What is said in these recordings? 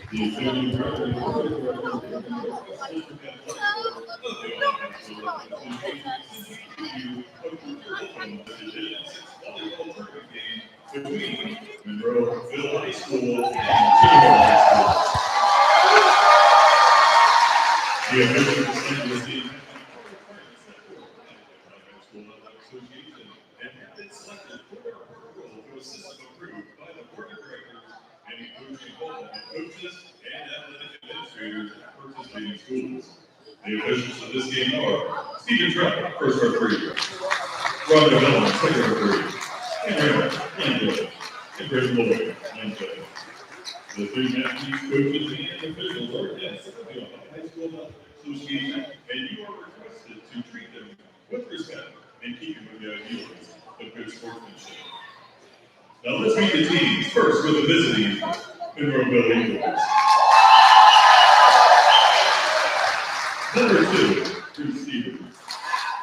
Between Monroeville High School and Tinora High School. The official decision was the Association and have been selected for their role to assist approved by the board of directors and includes involvement in coaches and athletic administrators at participating schools. The officials of this game are Stephen Trout, first referee, Robert Miller, second referee, Henry Landfill, and Chris Lloyd, ninth judge. The three match teams, coaches, and officials are guests of the High School Athletic Association, and you are requested to treat them with respect and keep with the ideals of good sportsmanship. Now let's meet the teams. First with the visiting Monroeville Eagles. Number 2, Bruce Stevens.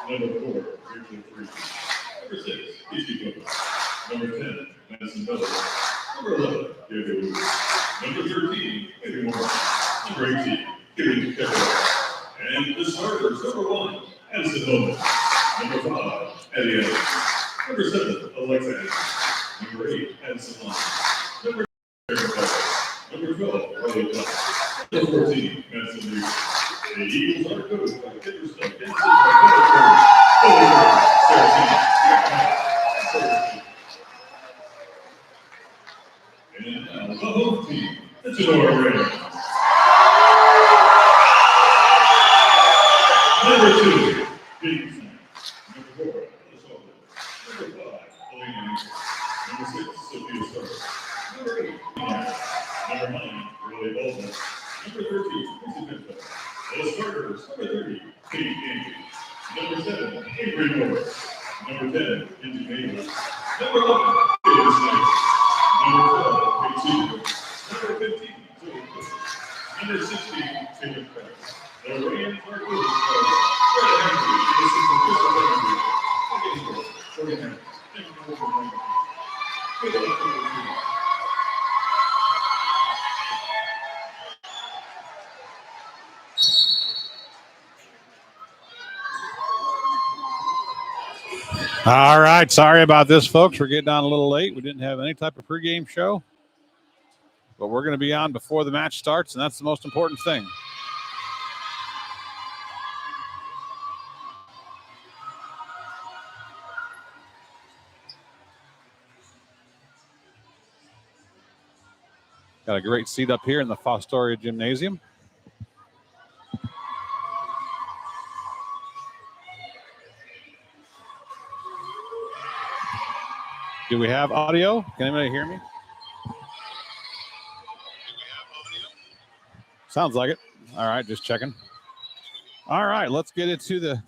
Number 4, Rachel Freeman. Number 6, Casey Cook. Number 10, Madison Miller. Number 11, Gabriel Lewis. Number 13, Eddie Moore. Number 18, Kevin Kevin. And the starters, number 1, Addison Holman. Number 5, Eddie Evans. Number 7, Alexa Evans. Number 8, Addison Long. Number 9, Aaron Bell. Number 12, Riley Clark. Number 14, Madison Reed. The Eagles are coached by Kipperstuff and assisted by and now the home team, the Tinora Rams. Number 2, Peyton Smith. Number 4, Minnesota. Number 5, Elena Newton. Number 6, Sophia Stark. Number 8, Number 9, Riley Baldwin. Number 13, Chrissy Pinto. The starters, number 30, Katie Andrews. Number 7, Avery Morris. Number 10, Angie Bailey. Number 11, David Snyder. Number 12, Kate Seaver. Number 15, Zoe Cook. Number 16, Taylor Kress. The Rams are coached by Fred Henry, the assistant official referee. Jordan Henry. Thank you for the good luck to the team. All right. Sorry about this, folks. We're getting on a little late. We didn't have any type of pregame show, but we're going to be on before the match starts, and that's the most important thing. Got a great seat up here in the Fostoria Gymnasium. Do we have audio? Can anybody hear me? Sounds like it. All right, just checking. All right, let's get into the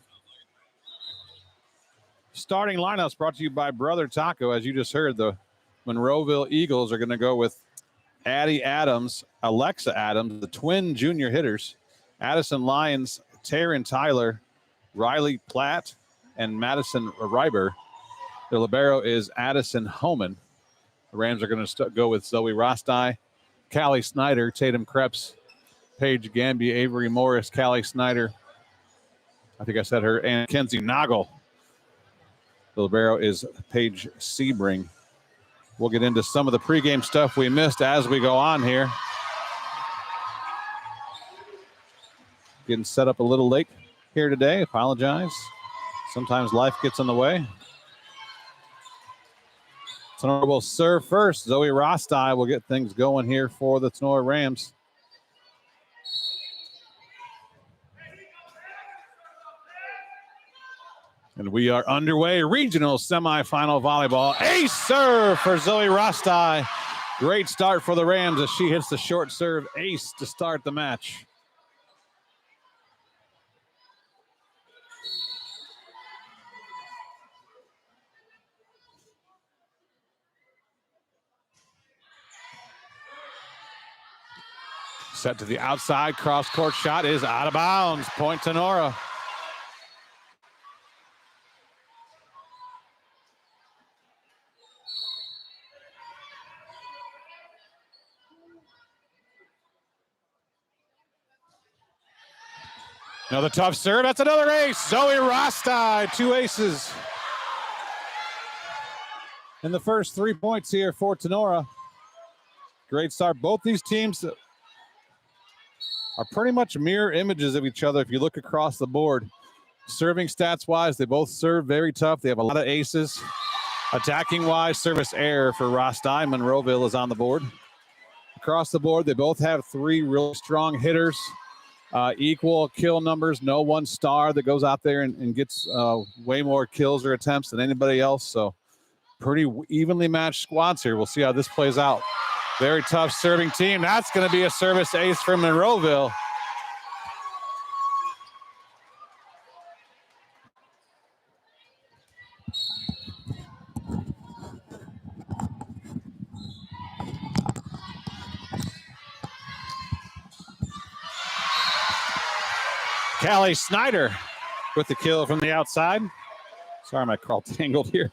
starting lineups brought to you by Brother Taco. As you just heard, the Monroeville Eagles are going to go with Addie Adams, Alexa Adams, the twin junior hitters, Addison Lyons, Taryn Tyler, Riley Platt, and Madison Reiber. The libero is Addison Homan. The Rams are going to go with Zoe Rostai, Callie Snyder, Tatum Krebs, Paige Gamby, Avery Morris, Callie Snyder. I think I said her, and Kenzie Noggle. The libero is Paige Sebring. We'll get into some of the pregame stuff we missed as we go on here. Getting set up a little late here today. Apologize. Sometimes life gets in the way. Tinora will serve first. Zoe Rostai will get things going here for the Tinora Rams. And we are underway. Regional semifinal volleyball. Ace serve for Zoe Rostai. Great start for the Rams as she hits the short serve ace to start the match. Set to the outside, cross-court shot is out of bounds. Point Tinora. Another tough serve. That's another ace. Zoe Rostai, 2 aces. And the first 3 points here for Tinora. Great start. Both these teams are pretty much mirror images of each other if you look across the board. Serving stats-wise, they both serve very tough. They have a lot of aces. Attacking-wise, service error for Rostai. Monroeville is on the board. Across the board, they both have 3 really strong hitters. Equal kill numbers. No one star that goes out there and gets way more kills or attempts than anybody else. So pretty evenly matched squads here. We'll see how this plays out. Very tough serving team. That's going to be a service ace for Monroeville. Callie Snyder with the kill from the outside. Sorry, my crawl tangled here.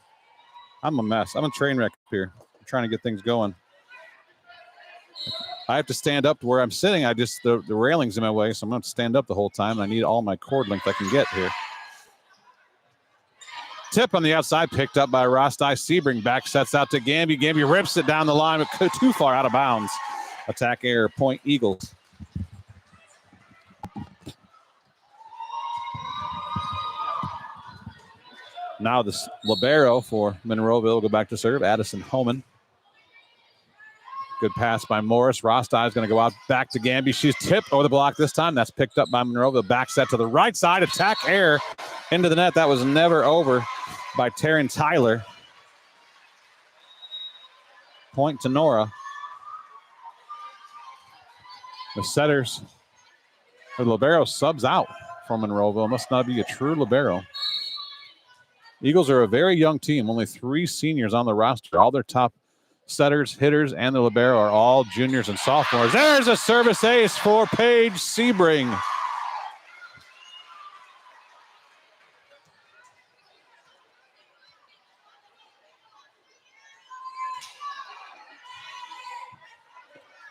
I'm a mess. I'm a train wreck here. I'm trying to get things going. I have to stand up to where I'm sitting. The railing's in my way, so I'm going to stand up the whole time. I need all my cord length I can get here. Tip on the outside, picked up by Rostai. Sebring back sets out to Gamby. Gamby rips it down the line, but too far out of bounds. Attack error, point Eagles. Now this libero for Monroeville will go back to serve. Addison Homan. Good pass by Morris. Rostai is going to go out back to Gamby. She's tipped over the block this time. That's picked up by Monroeville. Back set to the right side. Attack error into the net. That was never over by Taryn Tyler. Point to Nora. The setters. The libero subs out for Monroeville. Must not be a true libero. Eagles are a very young team. Only 3 seniors on the roster. All their top setters, hitters, and the libero are all juniors and sophomores. There's a service ace for Paige Sebring.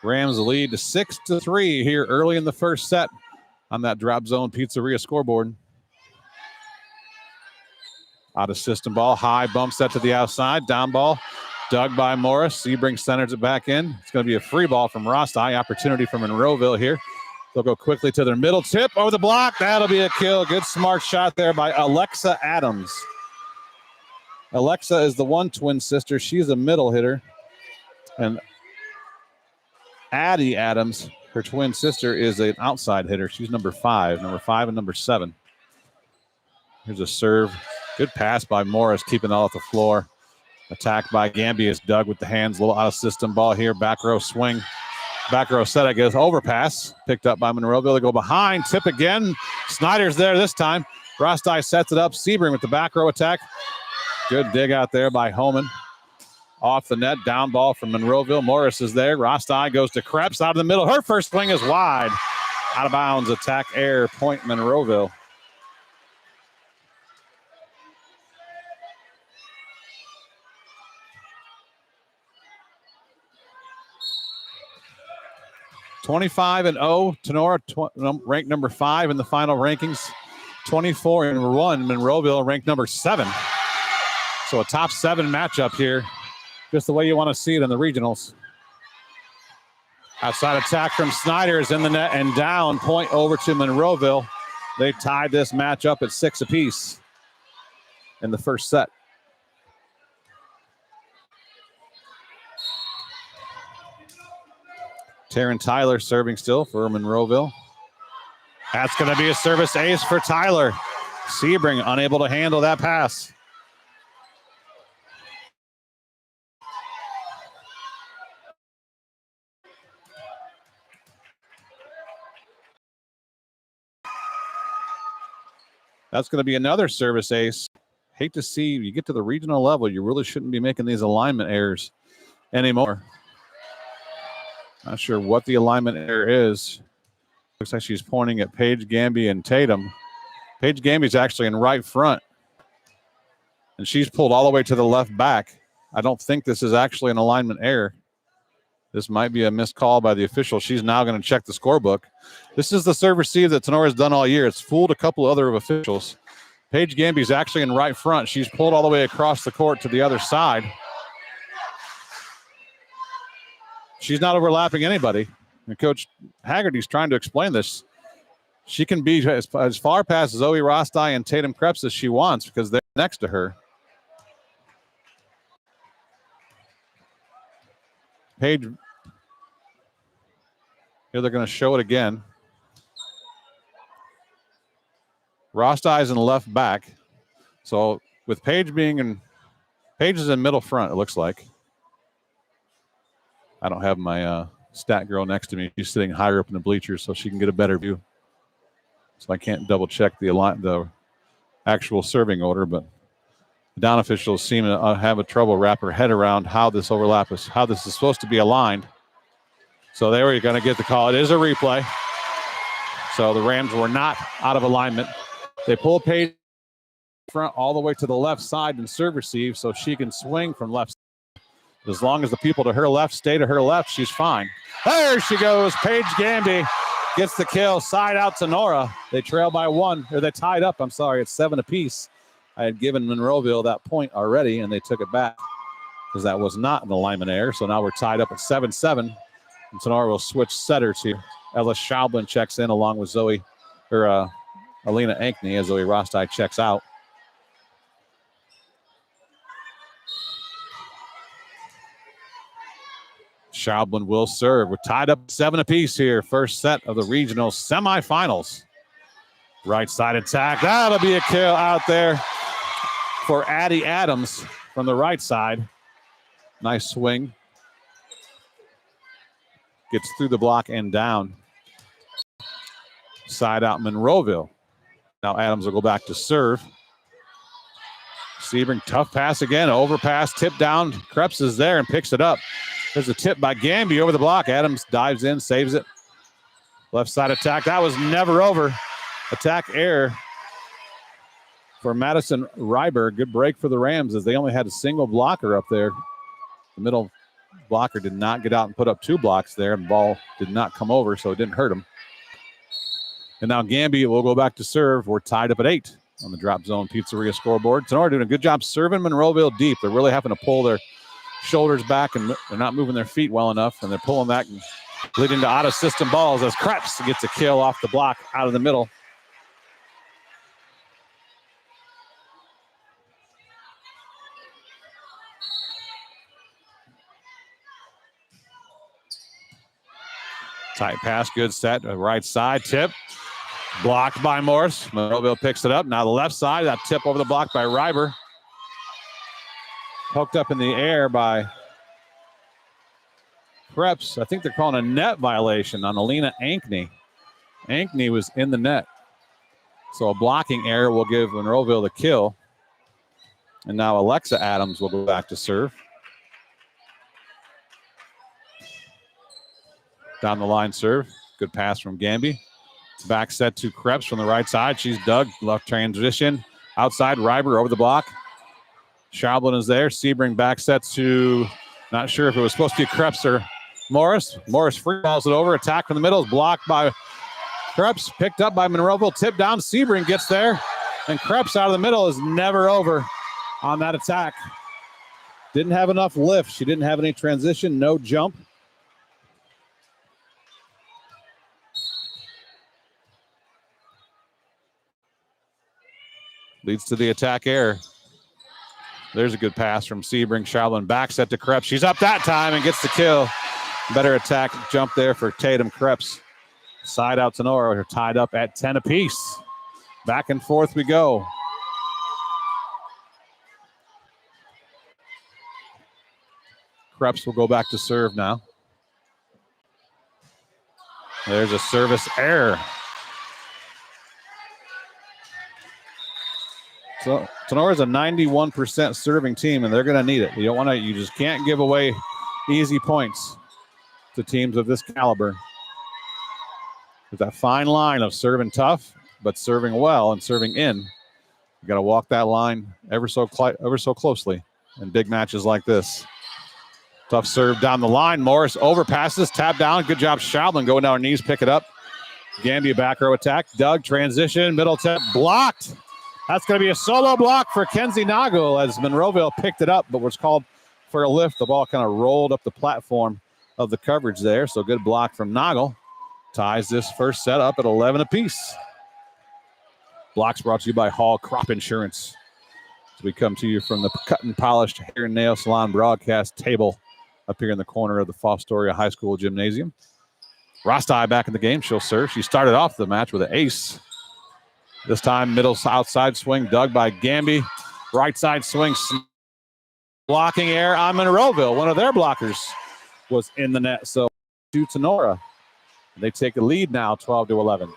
Rams lead to 6-3 here early in the first set on that Drop Zone Pizzeria scoreboard. Out of system ball, high bump set to the outside, down ball, dug by Morris. Sebring centers it back in. It's going to be a free ball from Rostai. Opportunity for Monroeville here. They'll go quickly to their middle tip over the block. That'll be a kill. Good smart shot there by Alexa Adams. Alexa is the one twin sister. She's a middle hitter. And Addie Adams, her twin sister, is an outside hitter. She's number 5 and number 7. Here's a serve. Good pass by Morris, keeping it off the floor. Attack by Gamby is dug with the hands. A little out of system ball here. Back row swing. Back row set, I guess. Overpass. Picked up by Monroeville. They go behind. Tip again. Snyder's there this time. Rostai sets it up. Sebring with the back row attack. Good dig out there by Homan. Off the net. Down ball from Monroeville. Morris is there. Rostai goes to Krebs out of the middle. Her first swing is wide. Out of bounds. Attack error. Point Monroeville. (25-0). Tinora ranked number 5 in the final rankings. 24-1. Monroeville ranked number 7. So a top 7 matchup here. Just the way you want to see it in the regionals. Outside attack from Snyder is in the net and down. Point over to Monroeville. They tied this match up at 6 apiece in the first set. Taryn Tyler serving still for Monroeville. That's going to be a service ace for Tyler. Sebring unable to handle that pass. That's going to be another service ace. Hate to see you get to the regional level. You really shouldn't be making these alignment errors anymore. Not sure what the alignment error is. Looks like she's pointing at Paige, Gamby, and Tatum. Paige Gamby's actually in right front. And she's pulled all the way to the left back. I don't think this is actually an alignment error. This might be a missed call by the official. She's now going to check the scorebook. This is the serve receive that Tinora has done all year. It's fooled a couple other officials. Paige Gamby's actually in right front. She's pulled all the way across the court to the other side. She's not overlapping anybody. And Coach Haggerty's trying to explain this. She can be as far past Zoe Rostai and Tatum Krebs as she wants because they're next to her. Paige, here they're going to show it again. Rostai's in left back. So with Paige Paige is in middle front, it looks like. I don't have my stat girl next to me. She's sitting higher up in the bleachers so she can get a better view. So I can't double check the actual serving order, but the down officials seem to have a trouble wrap her head around how this overlap is, how this is supposed to be aligned. So they were going to get the call. It is a replay. So the Rams were not out of alignment. They pull Paige front all the way to the left side and serve receive so she can swing from left side. As long as the people to her left stay to her left, she's fine. There she goes. Paige Gamby gets the kill. Side out to Tinora. They trail by one, or they tied up. I'm sorry. It's 7 apiece. I had given Monroeville that point already, and they took it back because that was not an alignment error. So now we're tied up at 7-7. And Tinora will switch setters here. Ellis Schaublin checks in along with Alina Ankney as Zoe Rostai checks out. Schaublin will serve. We're tied up 7 apiece here. First set of the regional semifinals. Right side attack. That'll be a kill out there for Addie Adams from the right side. Nice swing. Gets through the block and down. Side out Monroeville. Now Adams will go back to serve. Sebring, tough pass again. Overpass, tip down. Krebs is there and picks it up. There's a tip by Gamby over the block. Adams dives in, saves it. Left side attack. That was never over. Attack error for Madison Ryberg. Good break for the Rams as they only had a single blocker up there. The middle blocker did not get out and put up 2 blocks there. The ball did not come over, so it didn't hurt him. And now Gamby will go back to serve. We're tied up at 8 on the Drop Zone Pizzeria scoreboard. Tinora doing a good job serving Monroeville deep. They're really having to pull their shoulders back, and they're not moving their feet well enough, and they're pulling back and leading to out-of-system balls as Krebs gets a kill off the block out of the middle. Tight pass, good set, right side, tip. Blocked by Morris. Monroeville picks it up. Now the left side, that tip over the block by Ryber. Poked up in the air by Krebs. I think they're calling a net violation on Alina Ankney. Ankney was in the net. So a blocking error will give Monroeville the kill. And now Alexa Adams will go back to serve. Down the line serve. Good pass from Gamby. Back set to Krebs from the right side. She's dug. Left transition. Outside, Ryber over the block. Schaublin is there. Sebring back sets to, not sure if it was supposed to be Krebs or Morris. Morris free balls it over. Attack from the middle is blocked by Krebs. Picked up by Monroeville. Tip down. Sebring gets there. And Krebs out of the middle is never over on that attack. Didn't have enough lift. She didn't have any transition. No jump. Leads to the attack error. There's a good pass from Sebring. Schaublin back set to Krebs. She's up that time and gets the kill. Better attack jump there for Tatum Krebs. Side out Tinora. Are tied up at 10 apiece. Back and forth we go. Krebs will go back to serve now. There's a service error. So Tinora is a 91% serving team, and they're going to need it. You just can't give away easy points to teams of this caliber. There's that fine line of serving tough, but serving well and serving in. You got to walk that line ever so closely in big matches like this. Tough serve down the line. Morris overpasses, tap down. Good job, Schaublen going down her knees, pick it up. Gambia back row attack. Doug transition, middle tip, blocked. That's going to be a solo block for Kenzie Nagel as Monroeville picked it up, but was called for a lift. The ball kind of rolled up the platform of the coverage there, so good block from Nagel. Ties this first set up at 11 apiece. Blocks brought to you by Hall Crop Insurance. As we come to you from the cut and polished hair and nail salon broadcast table up here in the corner of the Fostoria High School Gymnasium. Rostai back in the game. She'll serve. She started off the match with an ace. This time, middle outside swing dug by Gamby. Right side swing, blocking air on Monroeville. One of their blockers was in the net. So to Tinora. They take a lead now, 12-11.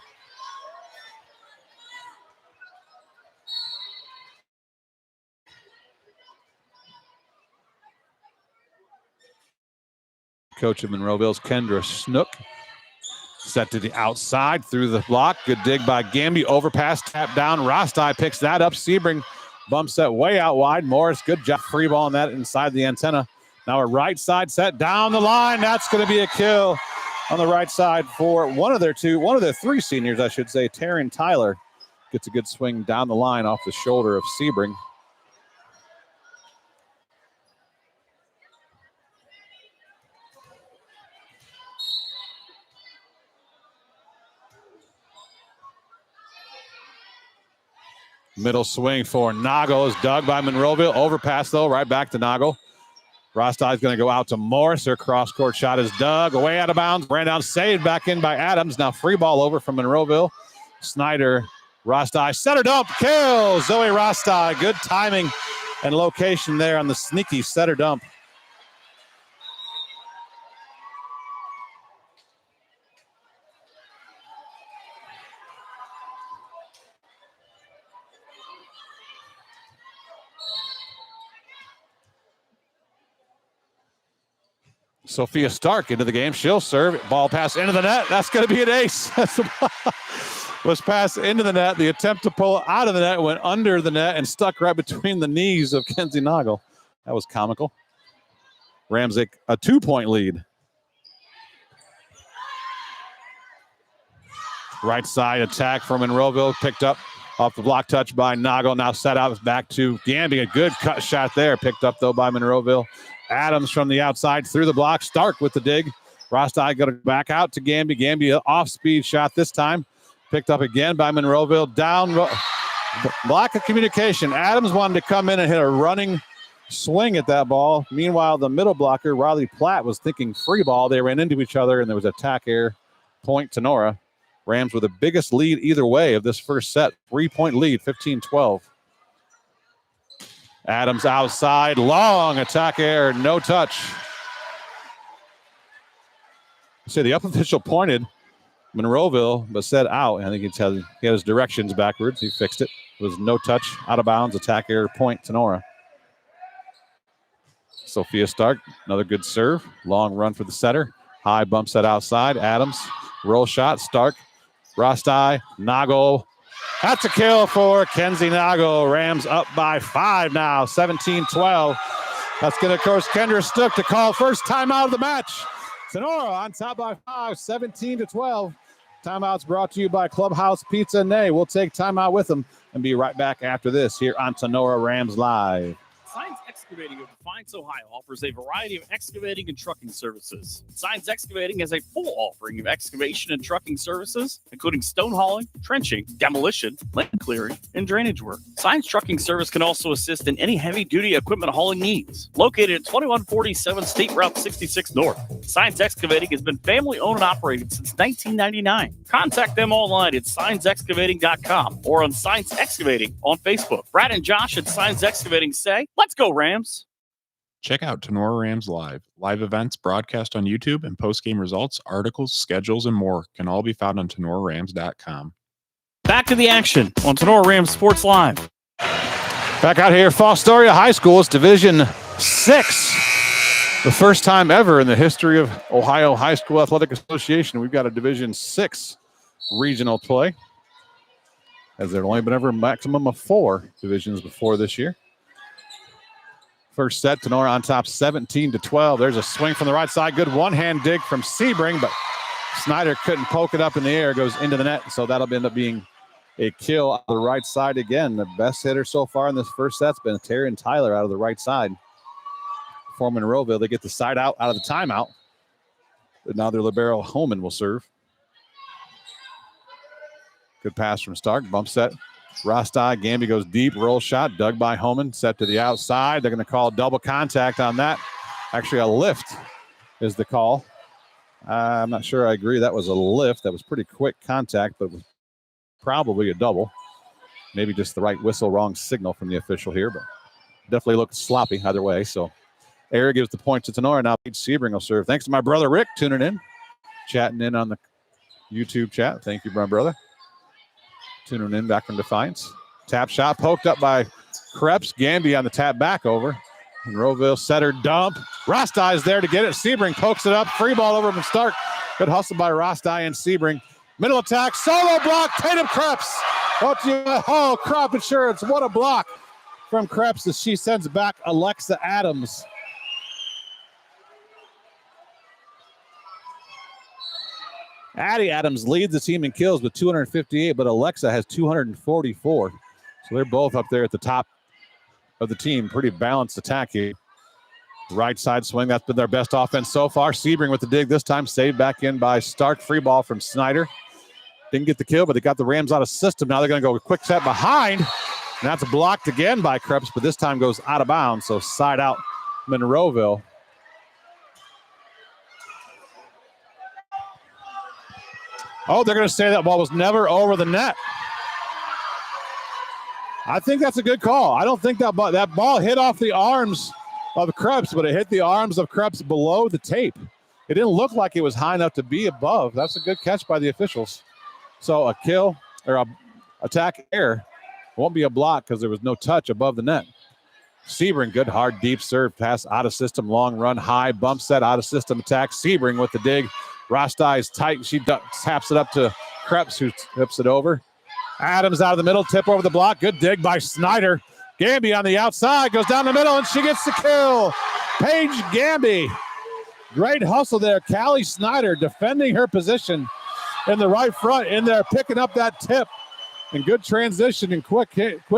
Coach of Monroeville's Kendra Snook. Set to the outside through the block. Good dig by Gamby. Overpass, tap down. Rostai picks that up. Sebring bumps that way out wide. Morris, good job. Free ball on that inside the antenna. Now a right side set down the line. That's going to be a kill on the right side for one of their three seniors, I should say. Taryn Tyler gets a good swing down the line off the shoulder of Sebring. Middle swing for Nagel is dug by Monroeville. Overpass, though, right back to Nagel. Rostai is going to go out to Morris. Her cross-court shot is dug. Away out of bounds. Ran down, saved back in by Adams. Now free ball over from Monroeville. Snyder, Rostai, center dump, kill. Zoe Rostai, good timing and location there on the sneaky setter dump. Sophia Stark into the game. She'll serve. Ball pass into the net. That's going to be an ace. Was passed into the net. The attempt to pull out of the net went under the net and stuck right between the knees of Kenzie Nagel. That was comical. Ramsey a 2-point lead. Right side attack from Monroeville. Picked up off the block touch by Nagel. Now set out back to Gamby. A good cut shot there. Picked up, though, by Monroeville. Adams from the outside through the block. Stark with the dig. Rostai got to back out to Gamby. Gamby off-speed shot this time. Picked up again by Monroeville. Down. Lack of communication. Adams wanted to come in and hit a running swing at that ball. Meanwhile, the middle blocker, Riley Platt, was thinking free ball. They ran into each other, and there was attack air point to Nora. Rams with the biggest lead either way of this first set. 3-point lead, 15-12. Adams outside, long attack air, no touch. So the up official pointed Monroeville, but said out. I think he had his directions backwards. He fixed it. It was no touch, out of bounds, attack air, point to Nora. Sophia Stark, another good serve. Long run for the setter. High bump set outside. Adams, roll shot, Stark. Rostai, Nagel. That's a kill for Kenzie Nagel. Rams up by 5 now, 17-12. That's going to course Kendra Snook to call first timeout of the match. Tinora on top by 5, 17-12. Timeouts brought to you by Clubhouse Pizza Nay. We'll take timeout with them and be right back after this here on Tinora Rams Live. Signs Excavating of Defiance, Ohio offers a variety of excavating and trucking services. Signs Excavating has a full offering of excavation and trucking services, including stone hauling, trenching, demolition, land clearing, and drainage work. Signs Trucking Service can also assist in any heavy-duty equipment hauling needs. Located at 2147 State Route 66 North, Signs Excavating has been family-owned and operated since 1999. Contact them online at signsexcavating.com or on Signs Excavating on Facebook. Brad and Josh at Signs Excavating say, "Let's go, Rams." Check out Tinora Rams Live. Live events broadcast on YouTube and post-game results, articles, schedules, and more can all be found on TinoraRams.com. Back to the action on Tinora Rams Sports Live. Back out here, Fostoria High School. It's Division 6. The first time ever in the history of Ohio High School Athletic Association, we've got a Division 6 regional play, as there had only been ever a maximum of 4 divisions before this year. First set, Tinora on top 17-12. There's a swing from the right side. Good one-hand dig from Sebring, but Snyder couldn't poke it up in the air. Goes into the net, so that'll end up being a kill on the right side again. The best hitter so far in this first set's been Terry and Tyler out of the right side. For Monroeville, they get the side out of the timeout. But now their libero Holman will serve. Good pass from Stark. Bump set. Rostai, Gamby goes deep. Roll shot. Dug by Holman. Set to the outside. They're going to call double contact on that. Actually, a lift is the call. I'm not sure I agree. That was a lift. That was pretty quick contact, but it was probably a double. Maybe just the right whistle, wrong signal from the official here, but definitely looked sloppy either way. So Eric gives the point to Tinora. Now Pete Sebring will serve. Thanks to my brother Rick tuning in, chatting in on the YouTube chat. Thank you, my brother. Tuning in back from Defiance. Tap shot poked up by Krebs. Gamby on the tap back over. Monroeville setter dump. Rostai is there to get it. Sebring pokes it up. Free ball over from Stark. Good hustle by Rostai and Sebring. Middle attack. Solo block. Tatum Krebs. Oh, crop insurance. What a block from Krebs as she sends back Alexa Adams. Addie Adams leads the team in kills with 258, but Alexa has 244. So they're both up there at the top of the team. Pretty balanced attack here. Right side swing. That's been their best offense so far. Sebring with the dig this time. Saved back in by Stark. Free ball from Snyder. Didn't get the kill, but they got the Rams out of system. Now they're going to go a quick set behind. And that's blocked again by Krebs, but this time goes out of bounds. So side out Monroeville. Oh, they're going to say that ball was never over the net. I think that's a good call. I don't think that ball hit off the arms of Krebs, but it hit the arms of Krebs below the tape. It didn't look like it was high enough to be above. That's a good catch by the officials. So a kill or a attack error won't be a block because there was no touch above the net. Sebring, good hard deep serve pass out of system, long run, high bump set, out of system attack. Sebring with the dig. Rostai is tight. She taps it up to Krebs, who tips it over. Adams out of the middle, tip over the block. Good dig by Snyder. Gamby on the outside, goes down the middle, and she gets the kill. Paige Gamby. Great hustle there. Callie Snyder defending her position in the right front, in there, picking up that tip. And good transition and quick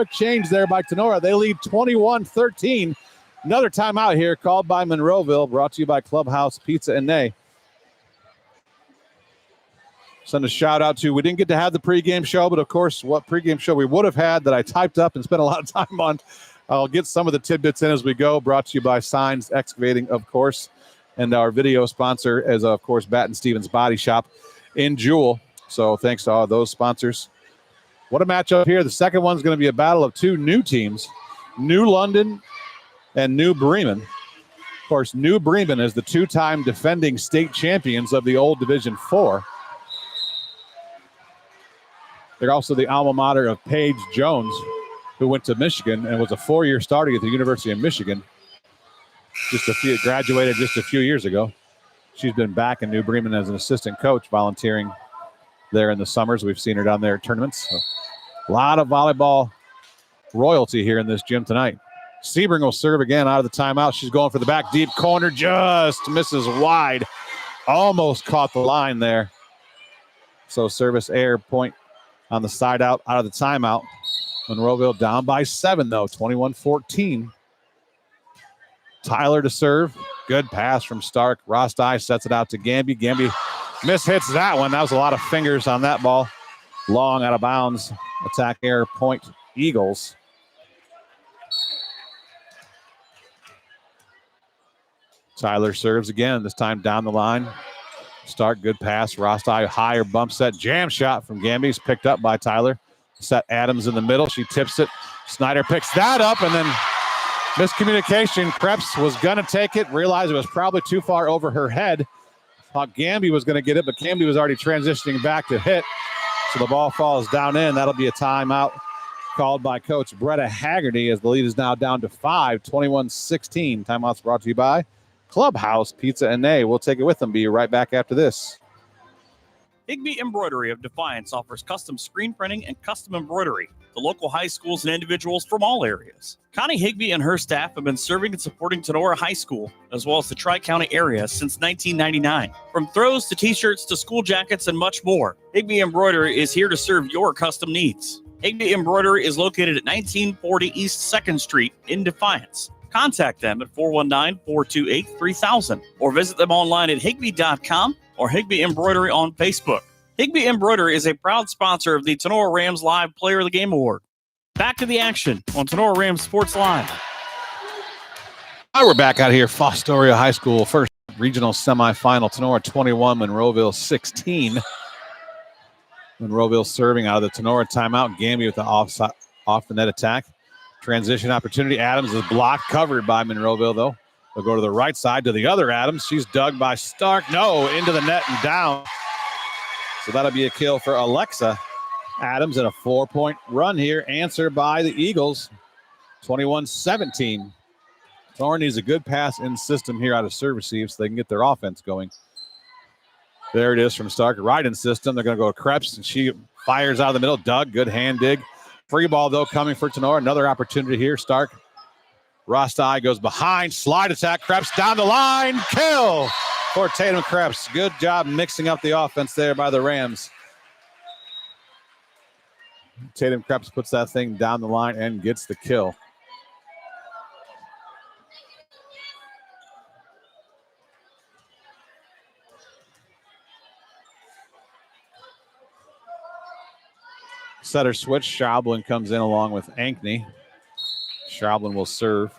change there by Tinora. They lead 21-13. Another timeout here called by Monroeville, brought to you by Clubhouse Pizza and Nay. Send a shout out to, we didn't get to have the pregame show, but of course, what pregame show we would have had that I typed up and spent a lot of time on. I'll get some of the tidbits in as we go. Brought to you by Signs Excavating, of course. And our video sponsor is, of course, Batten Stevens Body Shop in Jewel. So thanks to all those sponsors. What a matchup here. The second one's going to be a battle of two new teams, New London and New Bremen. Of course, New Bremen is the two-time defending state champions of the old Division 4. They're also the alma mater of Paige Jones, who went to Michigan and was a four-year starter at the University of Michigan. Graduated just a few years ago. She's been back in New Bremen as an assistant coach, volunteering there in the summers. We've seen her down there at tournaments. So a lot of volleyball royalty here in this gym tonight. Sebring will serve again out of the timeout. She's going for the back deep corner, just misses wide. Almost caught the line there. So service error point on the side out of the timeout. Monroeville down by 7, though, 21-14. Tyler to serve. Good pass from Stark. Rostai sets it out to Gamby. Gamby mishits that one. That was a lot of fingers on that ball. Long out of bounds. Attack error point Eagles. Tyler serves again, this time down the line. Stark, good pass. Rostai, higher bump set. Jam shot from Gamby's picked up by Tyler. Set Adams in the middle. She tips it. Snyder picks that up, and then miscommunication. Krebs was going to take it. Realized it was probably too far over her head. Thought Gamby was going to get it, but Gamby was already transitioning back to hit. So the ball falls down in. That'll be a timeout called by Coach Bretta Haggerty as the lead is now down to 5, 21-16. Timeouts brought to you by Clubhouse Pizza and Nay. We'll take it with them. Be right back after this. Higbee Embroidery of Defiance offers custom screen printing and custom embroidery to local high schools and individuals from all areas. Connie Higbee and her staff have been serving and supporting Tinora High School, as well as the Tri-County area since 1999. From throws to t-shirts to school jackets and much more, Higbee Embroidery is here to serve your custom needs. Higbee Embroidery is located at 1940 East 2nd Street in Defiance. Contact them at 419-428-3000 or visit them online at higbee.com or Higbee Embroidery on Facebook. Higbee Embroidery is a proud sponsor of the Tinora Rams Live Player of the Game Award. Back to the action on Tinora Rams Sports Live. All right, we're back out here, Fostoria High School, first regional semifinal. Tinora 21, Monroeville 16. Monroeville serving out of the Tinora timeout. Gamby with the off the net attack. Transition opportunity. Adams is blocked, covered by Monroeville, though. They'll go to the right side to the other Adams. She's dug by Stark. No, into the net and down. So that'll be a kill for Alexa Adams and a 4-point run here. Answer by the Eagles, 21-17. Thorne needs a good pass in system here out of serve receive so they can get their offense going. There it is from Stark, right in system. They're going to go to Krebs, and she fires out of the middle. Doug, good hand dig. Free ball, though, coming for Tinora. Another opportunity here. Stark. Rostai goes behind. Slide attack. Krebs down the line. Kill for Tatum Krebs. Good job mixing up the offense there by the Rams. Tatum Krebs puts that thing down the line and gets the kill. Setter switch. Schaublin comes in along with Ankney. Schaublin will serve.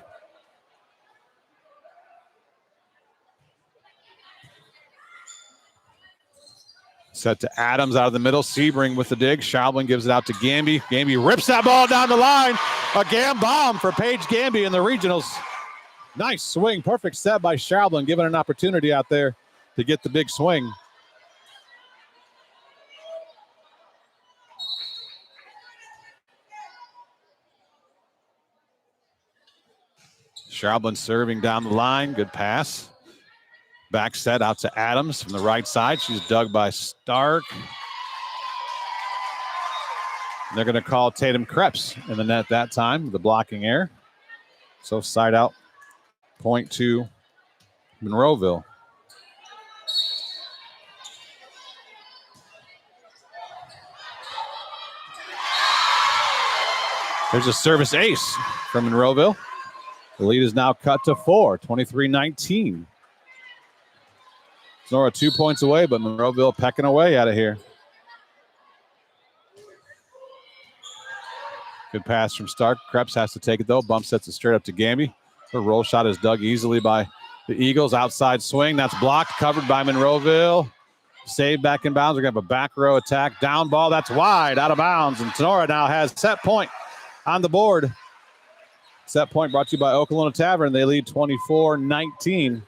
Set to Adams out of the middle. Sebring with the dig. Schaublin gives it out to Gamby. Gamby rips that ball down the line. A Gam bomb for Paige Gamby in the regionals. Nice swing. Perfect set by Schaublin, given an opportunity out there to get the big swing. Schaublin serving down the line. Good pass. Back set out to Adams from the right side. She's dug by Stark. And they're going to call Tatum Krebs in the net that time, the blocking error. So side out, point to Monroeville. There's a service ace from Monroeville. The lead is now cut to 4, 23-19. Tinora 2 points away, but Monroeville pecking away out of here. Good pass from Stark. Krebs has to take it, though. Bump sets it straight up to Gamby. Her roll shot is dug easily by the Eagles. Outside swing. That's blocked, covered by Monroeville. Saved back in bounds. We're going to have a back row attack. Down ball. That's wide, out of bounds. And Tinora now has set point on the board. Set point brought to you by Okolona Tavern. They lead 24-19.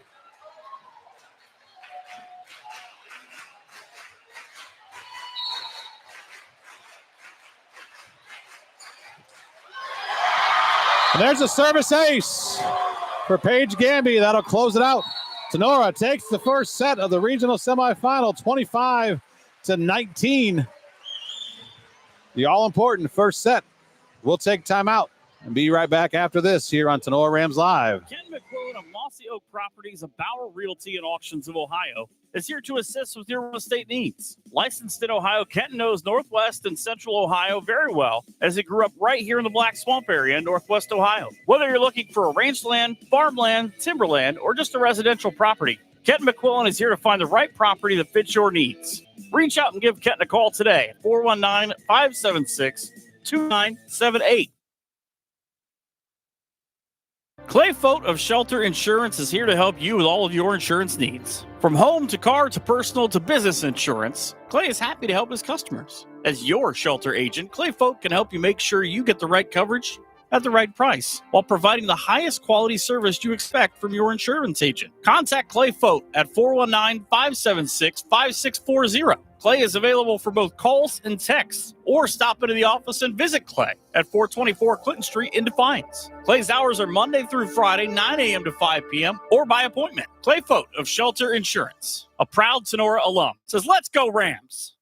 And there's a service ace for Paige Gamby. That'll close it out. Tinora takes the first set of the regional semifinal, 25-19. The all-important first set. We'll take time out and be right back after this here on Tinora Rams Live. Ken McQuillan of Mossy Oak Properties of Bauer Realty and Auctions of Ohio is here to assist with your real estate needs. Licensed in Ohio, Ken knows Northwest and Central Ohio very well, as he grew up right here in the Black Swamp area in Northwest Ohio. Whether you're looking for a rangeland, farmland, timberland, or just a residential property, Ken McQuillan is here to find the right property that fits your needs. Reach out and give Ken a call today at 419-576-2978. Clay Fote of Shelter Insurance is here to help you with all of your insurance needs. From home to car to personal to business insurance, Clay is happy to help his customers. As your shelter agent, Clay Fote can help you make sure you get the right coverage at the right price while providing the highest quality service you expect from your insurance agent. Contact Clay Fote at 419-576-5640 Clay is available for both calls and texts, or stop into the office and visit Clay at 424 Clinton Street in Defiance. Clay's hours are Monday through Friday, 9 a.m. to 5 p.m. or by appointment. Clay Fote of Shelter Insurance, a proud Tinora alum, says, "Let's go Rams."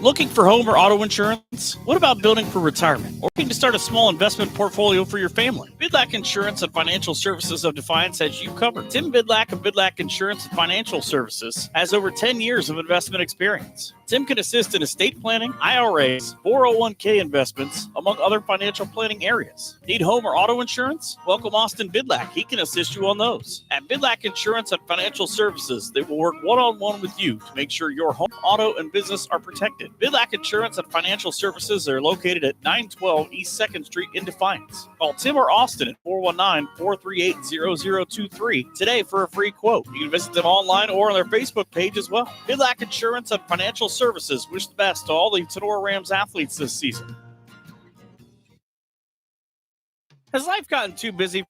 Looking for home or auto insurance? What about building for retirement? Or looking to start a small investment portfolio for your family? Bidlack Insurance and Financial Services of Defiance has you covered. Tim Bidlack of Bidlack Insurance and Financial Services has over 10 years of investment experience. Tim can assist in estate planning, IRAs, 401k investments, among other financial planning areas. Need home or auto insurance? Welcome Austin Bidlack. He can assist you on those. At Bidlack Insurance and Financial Services, they will work one-on-one with you to make sure your home, auto, and business are protected. Bidlack Insurance and Financial Services are located at 912 East 2nd Street in Defiance. Call Tim or Austin at 419-438-0023 today for a free quote. You can visit them online or on their Facebook page as well. Bidlack Insurance and Financial Services wish the best to all the Tinora Rams athletes this season. Has life gotten too busy?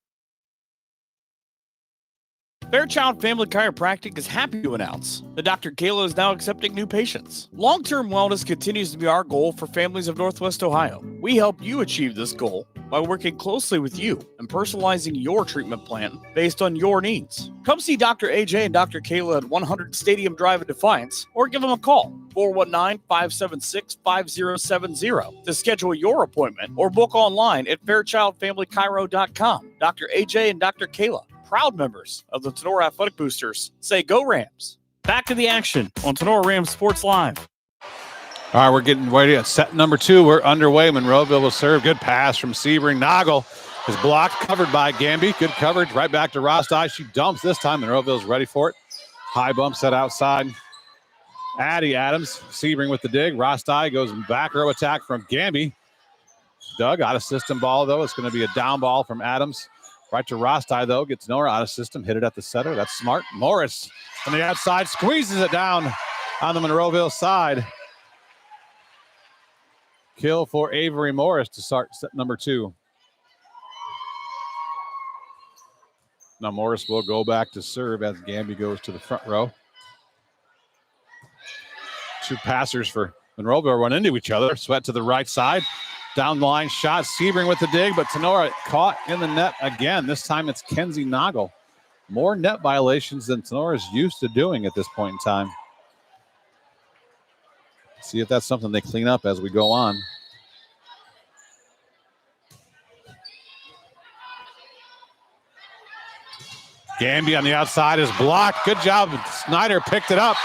Fairchild Family Chiropractic is happy to announce that Dr. Kayla is now accepting new patients. Long-term wellness continues to be our goal for families of Northwest Ohio. We help you achieve this goal by working closely with you and personalizing your treatment plan based on your needs. Come see Dr. AJ and Dr. Kayla at 100 Stadium Drive in Defiance, or give them a call, 419-576-5070, to schedule your appointment, or book online at fairchildfamilychiro.com. Dr. AJ and Dr. Kayla, proud members of the Tinora Athletic Boosters, say go Rams. Back to the action on Tinora Rams Sports Live. All right, we're getting ready at set number 2. We're underway. Monroeville will serve. Good pass from Sebring. Noggle is blocked, covered by Gamby. Good coverage. Right back to Rostai. She dumps this time. Monroeville's ready for it. High bump set outside. Addie Adams. Sebring with the dig. Rostai goes back row attack from Gamby. Doug out of system ball, though. It's going to be a down ball from Adams. Right to Rostai, though. Gets Nora out of system. Hit it at the setter. That's smart. Morris on the outside. Squeezes it down on the Monroeville side. Kill for Avery Morris to start set number 2. Now Morris will go back to serve as Gamby goes to the front row. 2 passers for Monroeville run into each other. Sweat to the right side. Down the line shot. Sebring with the dig, but Tinora caught in the net again. This time it's Kenzie Noggle. More net violations than Tinora is used to doing at this point in time. See if that's something they clean up as we go on. Gamby on the outside is blocked. Good job. Snyder picked it up.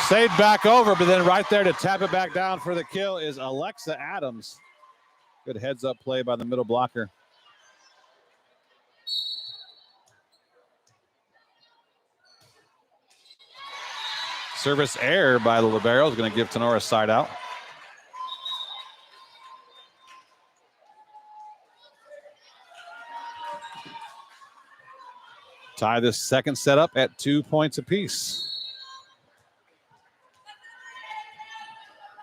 Saved back over, but then right there to tap it back down for the kill is Alexa Adams. Good heads-up play by the middle blocker. Service error by the libero is going to give Tinora a side out. Tie this second setup at 2 points apiece.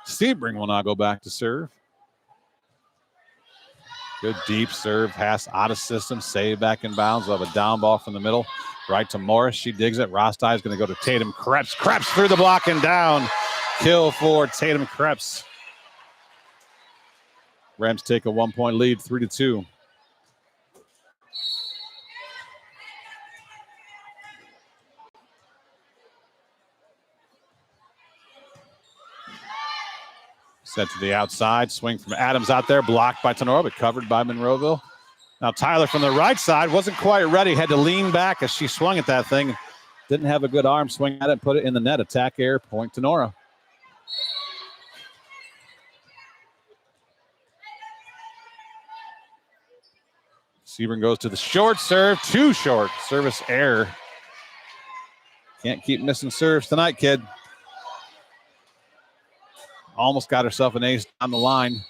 Sebring will now go back to serve. Good deep serve, pass out of system, save back in bounds. We'll have a down ball from the middle. Right to Morris. She digs it. Rostai is going to go to Tatum Krebs. Krebs through the block and down. Kill for Tatum Krebs. Rams take a 1-point lead, 3-2. Set to the outside. Swing from Adams out there. Blocked by Tinora, but covered by Monroeville. Now Tyler from the right side wasn't quite ready. Had to lean back as she swung at that thing. Didn't have a good arm swing at it. Put it in the net. Attack air. Point Tinora. Sebring goes to the short serve. Too short. Service error. Can't keep missing serves tonight, kid. Almost got herself an ace on the line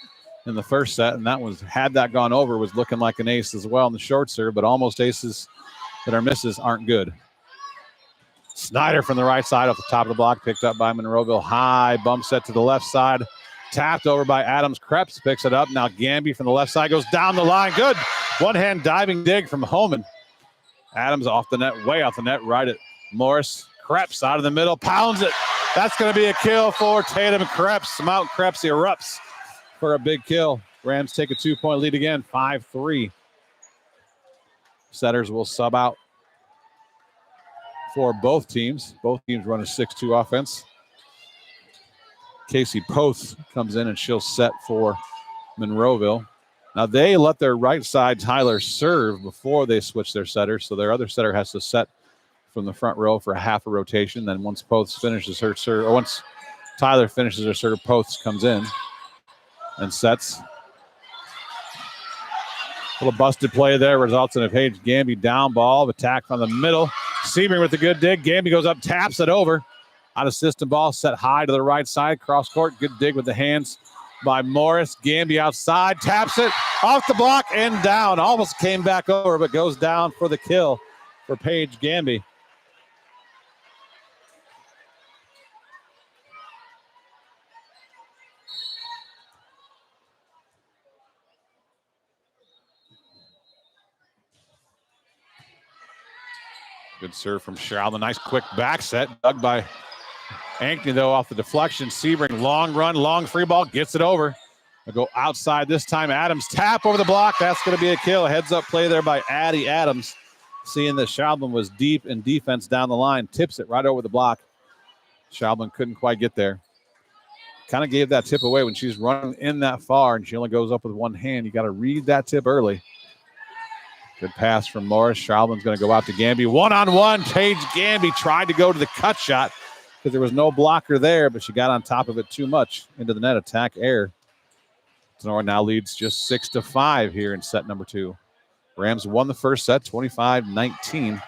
in the first set, and that was, had that gone over, was looking like an ace as well in the short serve, but almost aces that are misses aren't good. Snyder from the right side off the top of the block, picked up by Monroeville. High bump set to the left side, tapped over by Adams. Krebs picks it up. Now Gamby from the left side goes down the line. Good one-hand diving dig from Homan. Adams off the net, way off the net, right at Morris. Krebs out of the middle, pounds it. That's going to be a kill for Tatum Krebs. Mount Krebs erupts for a big kill. Rams take a 2-point lead again, 5-3. Setters will sub out for both teams. Both teams run a 6-2 offense. Casey Poth comes in and she'll set for Monroeville. Now they let their right side Tyler serve before they switch their setters, so their other setter has to set from the front row for a half a rotation. Then once Poth finishes her serve, or once Tyler finishes her serve, Poth comes in and sets. Little busted play there results in a Paige Gamby down ball. Attack from the middle. Sebring with a good dig. Gamby goes up, taps it over. Out of system ball, set high to the right side. Cross court, good dig with the hands by Morris. Gamby outside, taps it off the block and down. Almost came back over, but goes down for the kill for Paige Gamby. Good serve from Charlotte. Nice quick back set. Dug by Ankney, though, off the deflection. Sebring, long run, long free ball. Gets it over. They'll go outside this time. Adams tap over the block. That's going to be a kill. Heads up play there by Addie Adams. Seeing that Schaubman was deep in defense down the line. Tips it right over the block. Schaubman couldn't quite get there. Kind of gave that tip away when she's running in that far and she only goes up with one hand. You got to read that tip early. Good pass from Morris. Schaubman's going to go out to Gamby. One-on-one. Paige Gamby tried to go to the cut shot because there was no blocker there, but she got on top of it too much into the net. Attack air. Tinora now leads just 6-5 here in set number 2. Rams won the first set, 25-19.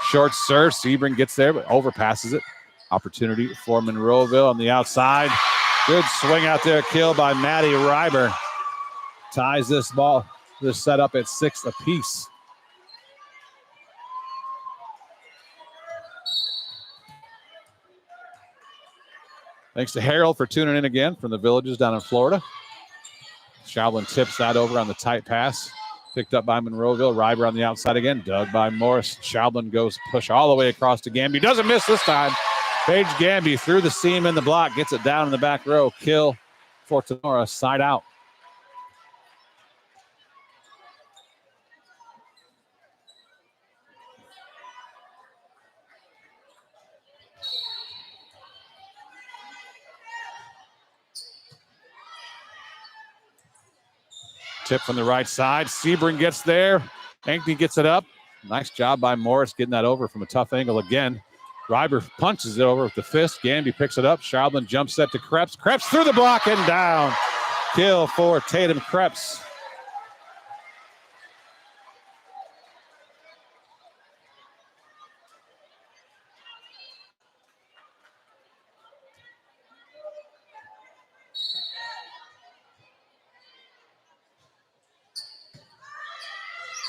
Short serve. Sebring gets there, but overpasses it. Opportunity for Monroeville on the outside. Good swing out there. Kill by Maddie Reiber. Ties this set up at 6 apiece. Thanks to Harold for tuning in again from the Villages down in Florida. Schaubman tips that over on the tight pass. Picked up by Monroeville. Reiber on the outside again. Dug by Morris. Schaubman goes push all the way across to Gamby. Doesn't miss this time. Paige Gamby through the seam in the block. Gets it down in the back row. Kill for Tinora. Side out. Tip from the right side. Sebring gets there. Ankney gets it up. Nice job by Morris getting that over from a tough angle again. Reiber punches it over with the fist. Gamby picks it up. Schaubman jump set to Krebs. Krebs through the block and down. Kill for Tatum Krebs.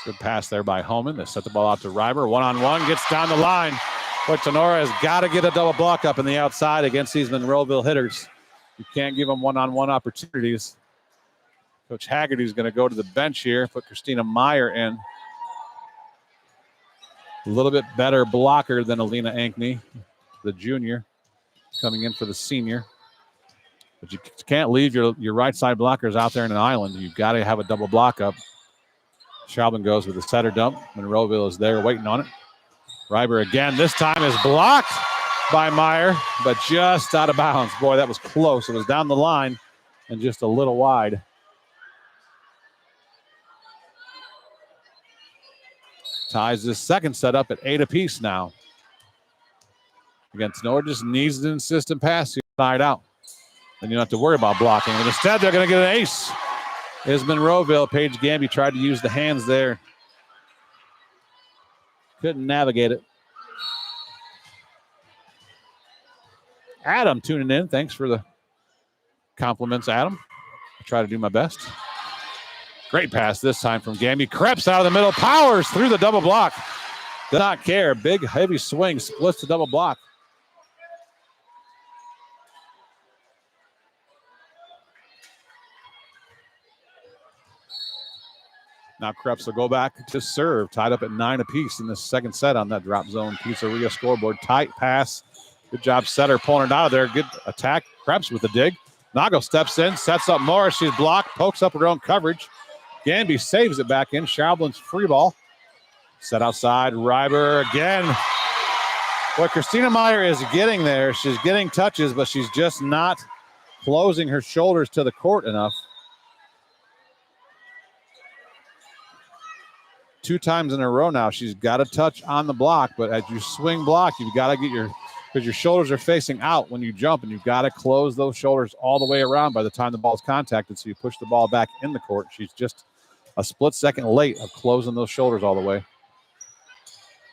Good pass there by Homan. They set the ball out to Reiber. One-on-one, gets down the line. But Tinora has got to get a double block up in the outside against these Monroeville hitters. You can't give them one-on-one opportunities. Coach Haggerty's going to go to the bench here, put Christina Meyer in. A little bit better blocker than Alina Ankney, the junior, coming in for the senior. But you can't leave your right side blockers out there in an island. You've got to have a double block up. Schaubman goes with a setter dump. Monroeville is there waiting on it. Reiber again. This time is blocked by Meyer, but just out of bounds. Boy, that was close. It was down the line and just a little wide. Ties this second set up at 8 apiece now. Again, Tinora just needs an insistent pass to side out. Then you don't have to worry about blocking. And instead, they're going to get an ace. Is Monroeville. Paige Gamby tried to use the hands there. Couldn't navigate it. Adam tuning in. Thanks for the compliments, Adam. I try to do my best. Great pass this time from Gamby. Krebs out of the middle. Powers through the double block. Does not care. Big, heavy swing. Splits the double block. Now Krebs will go back to serve, tied up at 9 apiece in the second set on that drop zone pizzeria scoreboard. Tight pass. Good job, setter pulling it out of there. Good attack. Krebs with the dig. Nago steps in, sets up Morris. She's blocked, pokes up her own coverage. Gamby saves it back in. Schaublin's free ball. Set outside. Reiber again. Boy, Christina Meyer is getting there. She's getting touches, but she's just not closing her shoulders to the court enough. 2 times in a row now, she's got a touch on the block, but as you swing block, you've got to get because your shoulders are facing out when you jump, and you've got to close those shoulders all the way around by the time the ball is contacted, so you push the ball back in the court. She's just a split second late of closing those shoulders all the way.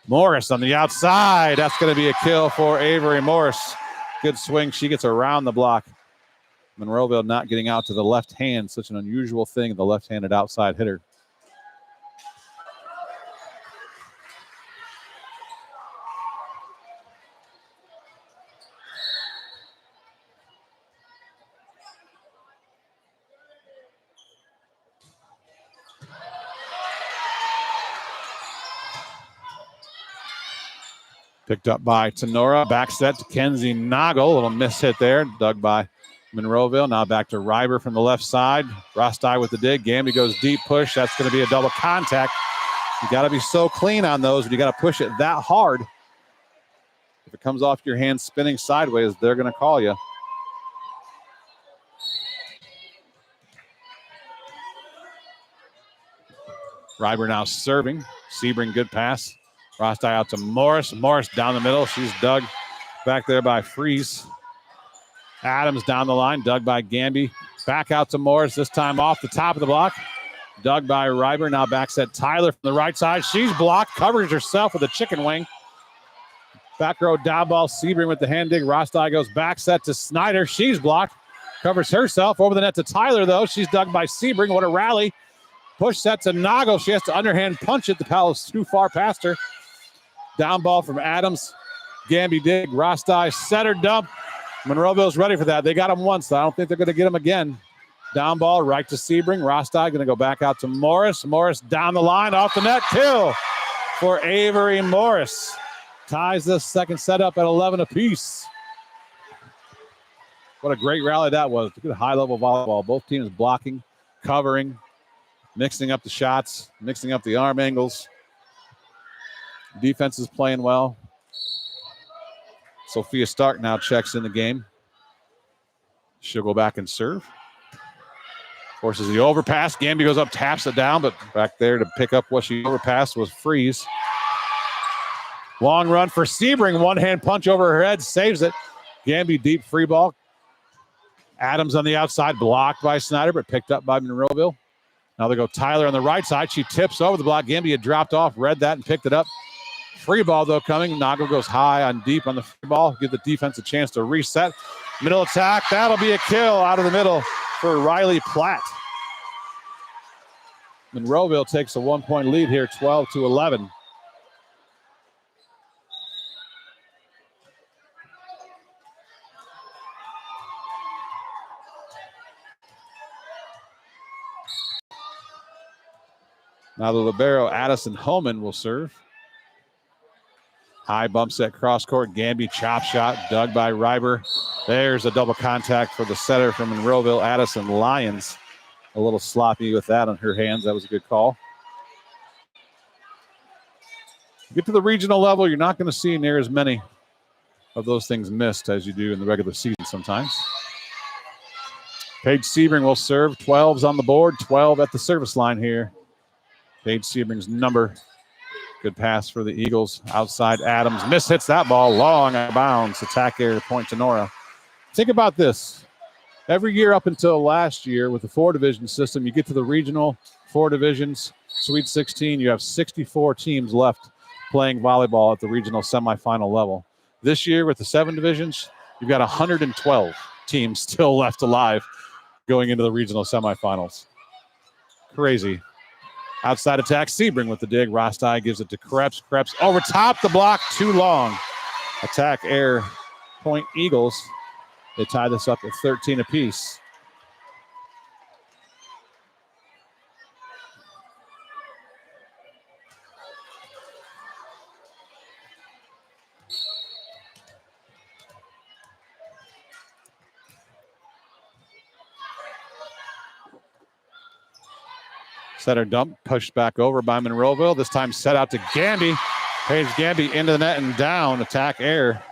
Morris on the outside. That's going to be a kill for Avery Morris. Good swing. She gets around the block. Monroeville not getting out to the left hand. Such an unusual thing, the left-handed outside hitter. Picked up by Tinora. Back set to Kenzie Nagel. A little miss hit there. Dug by Monroeville. Now back to Reiber from the left side. Rostai with the dig. Gamby goes deep push. That's going to be a double contact. You got to be so clean on those, but you got to push it that hard. If it comes off your hand spinning sideways, they're going to call you. Reiber now serving. Sebring, good pass. Rostai out to Morris. Morris down the middle. She's dug back there by Freeze. Adams down the line. Dug by Gamby. Back out to Morris. This time off the top of the block. Dug by Reiber. Now back set Tyler from the right side. She's blocked. Covers herself with a chicken wing. Back row down ball. Sebring with the hand dig. Rostai goes back set to Snyder. She's blocked. Covers herself. Over the net to Tyler, though. She's dug by Sebring. What a rally. Push set to Nago. She has to underhand punch it. The pal is too far past her. Down ball from Adams. Gamby dig. Rostai setter dump. Monroeville's ready for that. They got him once. So I don't think they're going to get him again. Down ball right to Sebring. Rostai going to go back out to Morris. Morris down the line off the net. Kill for Avery Morris. Ties this second set up at 11 apiece. What a great rally that was. Good high-level volleyball. Both teams blocking, covering, mixing up the shots, mixing up the arm angles. Defense is playing well. Sophia Stark now checks in the game. She'll go back and serve. Forces the overpass. Gamby goes up, taps it down, but back there to pick up what she overpassed was Freeze. Long run for Sebring. One-hand punch over her head. Saves it. Gamby deep free ball. Adams on the outside. Blocked by Snyder, but picked up by Monroeville. Now they go Tyler on the right side. She tips over the block. Gamby had dropped off, read that, and picked it up. Free ball, though, coming. Nago goes high on deep on the free ball. Give the defense a chance to reset. Middle attack. That'll be a kill out of the middle for Riley Platt. Monroeville takes a 1-point lead here, 12-11. Now the libero, Addison Homan, will serve. High bump set cross court. Gamby chop shot. Dug by Reiber. There's a double contact for the setter from Monroeville, Addison Lyons. A little sloppy with that on her hands. That was a good call. Get to the regional level, you're not going to see near as many of those things missed as you do in the regular season sometimes. Paige Sebring will serve. 12's on the board. 12 at the service line here. Paige Sebring's number. Good pass for the Eagles. Outside Adams. Mishits that ball. Long out of bounds. Attack area point to Nora. Think about this. Every year up until last year with the 4-division system, you get to the regional 4 divisions, Sweet 16, you have 64 teams left playing volleyball at the regional semifinal level. This year with the 7 divisions, you've got 112 teams still left alive going into the regional semifinals. Crazy. Outside attack, Sebring with the dig. Rostai gives it to Krebs. Krebs over top the block, too long. Attack air point Eagles. They tie this up at 13 apiece. Setter dump pushed back over by Monroeville. This time set out to Gamby. Paige Gamby into the net and down. Attack error.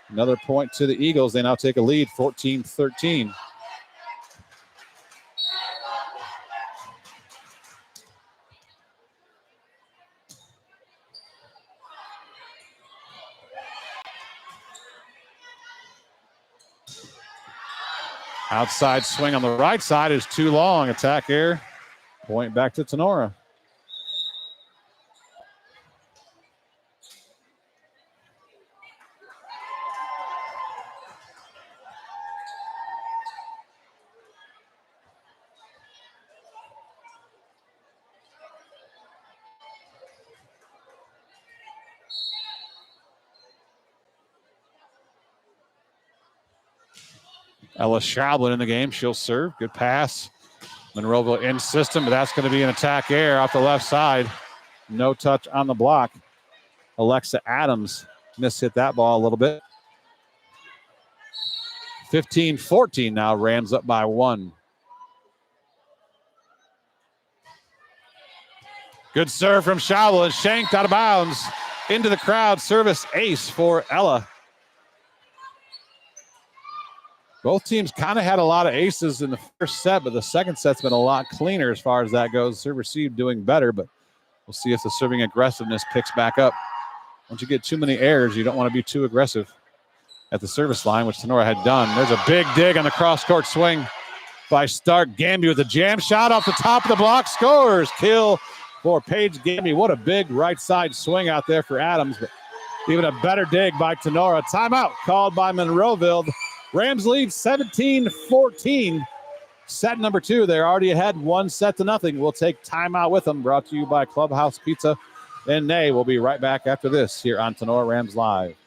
Another point to the Eagles. They now take a lead, 14-13. Outside swing on the right side is too long. Attack error. Point back to Tinora. Ella Schablin in the game. She'll serve. Good pass. Monroeville in system, but that's going to be an attack error off the left side. No touch on the block. Alexa Adams mishit that ball a little bit. 15-14 now. Rams up by 1. Good serve from Schablin. Shanked out of bounds. Into the crowd. Service ace for Ella. Both teams kind of had a lot of aces in the first set, but the second set's been a lot cleaner as far as that goes. Serve receive doing better, but we'll see if the serving aggressiveness picks back up. Once you get too many errors, you don't want to be too aggressive at the service line, which Tinora had done. There's a big dig on the cross-court swing by Stark. Gamby with a jam shot off the top of the block. Scores. Kill for Paige Gamby. What a big right side swing out there for Adams, but even a better dig by Tinora. Timeout called by Monroeville. Rams lead 17-14. Set number 2. They're already ahead 1-0. We'll take timeout with them. Brought to you by Clubhouse Pizza and Nay. We'll be right back after this here on Tinora Rams Live.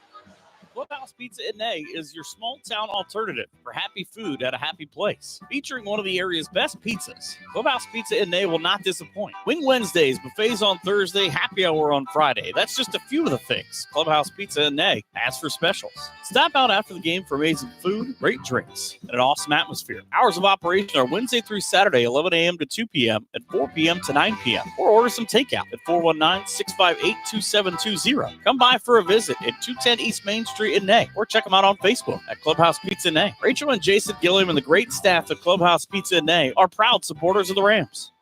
Clubhouse Pizza in Nay is your small town alternative for happy food at a happy place. Featuring one of the area's best pizzas, Clubhouse Pizza in Nay will not disappoint. Wing Wednesdays, buffets on Thursday, happy hour on Friday. That's just a few of the things Clubhouse Pizza in Nay has for specials. Stop out after the game for amazing food, great drinks, and an awesome atmosphere. Hours of operation are Wednesday through Saturday, 11 a.m. to 2 p.m. and 4 p.m. to 9 p.m. Or order some takeout at 419-658-2720. Come by for a visit at 210 East Main Street in Nay, or check them out on Facebook at Clubhouse Pizza Nay. Rachel and Jason Gilliam and the great staff at Clubhouse Pizza Nay are proud supporters of the Rams.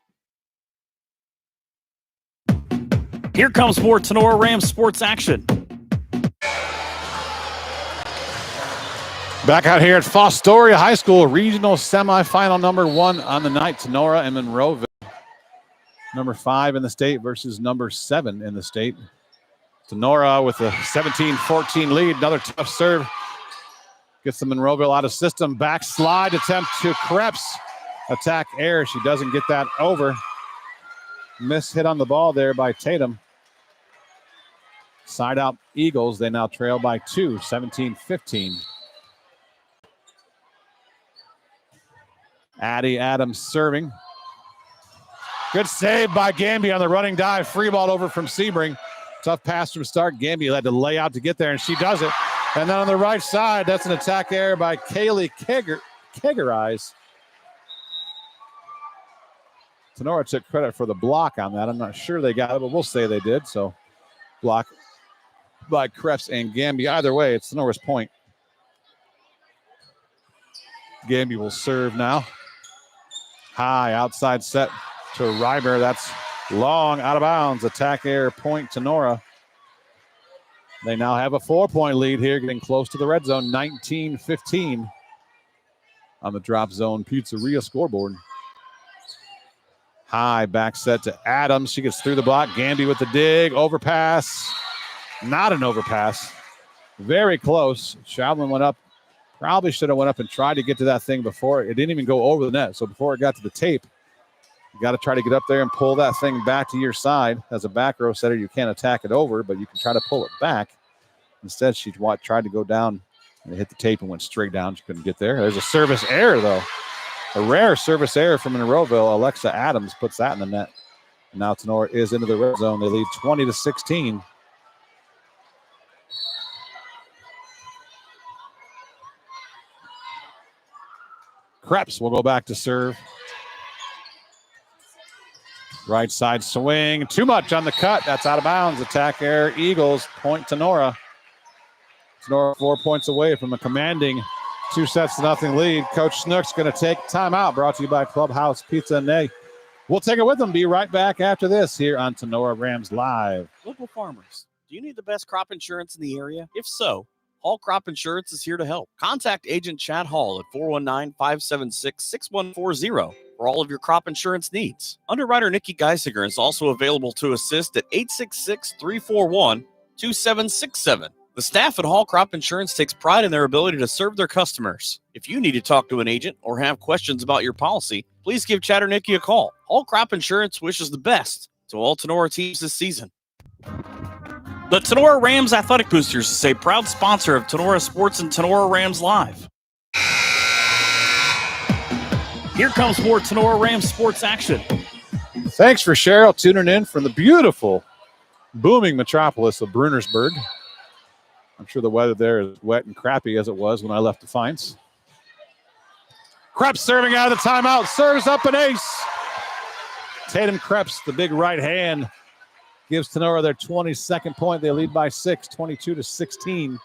Here comes more Tinora Rams sports action. Back out here at Fostoria High School, regional semifinal number 1 on the night. Tinora and Monroeville. Number 5 in the state versus number 7 in the state. Tinora with a 17-14 lead. Another tough serve. Gets the Monroeville out of system. Backslide attempt to Krebs. Attack error. She doesn't get that over. Miss hit on the ball there by Tatum. Side out Eagles. They now trail by 2, 17-15. Addie Adams serving. Good save by Gamby on the running dive. Free ball over from Sebring. Tough pass from Stark. Gamby had to lay out to get there, and she does it. And then on the right side, that's an attack error by Kaylee Kegerise. Tinora took credit for the block on that. I'm not sure they got it, but we'll say they did. So block by Krebs and Gamby. Either way, it's Tinora's point. Gamby will serve now. High outside set to Reimer. That's long out of bounds. Attack error point Tinora. They now have a 4-point lead here, getting close to the red zone, 19-15 on the Drop Zone Pizzeria scoreboard. High back set to Adams. She gets through the block. Gamby with the dig. Overpass. Not an overpass. Very close. Schablin went up. Probably should have went up and tried to get to that thing before. It didn't even go over the net. So before it got to the tape, you got to try to get up there and pull that thing back to your side. As a back row setter, you can't attack it over, but you can try to pull it back. Instead, she tried to go down and hit the tape and went straight down. She couldn't get there. There's a service error, though. A rare service error from Monroeville. Alexa Adams puts that in the net. And now Tinora is into the red zone. They lead 20-16. Krebs will go back to serve. Right side swing. Too much on the cut. That's out of bounds. Attack error. Eagles. Point Tinora. Tinora 4 points away from a commanding 2-0 lead. Coach Snook's going to take timeout. Brought to you by Clubhouse Pizza and Nay. We'll take it with them. Be right back after this here on Tinora Rams Live. Local farmers, do you need the best crop insurance in the area? If so, Hall Crop Insurance is here to help. Contact Agent Chad Hall at 419-576-6140 for all of your crop insurance needs. Underwriter Nikki Geisinger is also available to assist at 866-341-2767. The staff at Hall Crop Insurance takes pride in their ability to serve their customers. If you need to talk to an agent or have questions about your policy, please give Chad or Nikki a call. Hall Crop Insurance wishes the best to all Tinora teams this season. The Tinora Rams Athletic Boosters is a proud sponsor of Tinora Sports and Tinora Rams Live. Here comes more Tinora Rams sports action. Thanks for Cheryl tuning in from the beautiful, booming metropolis of Brunersburg. I'm sure the weather there is wet and crappy as it was when I left Defiance. Krebs serving out of the timeout, serves up an ace. Tatum Krebs, the big right hand, gives Tinora their 22nd point. They lead by 6, 22-16.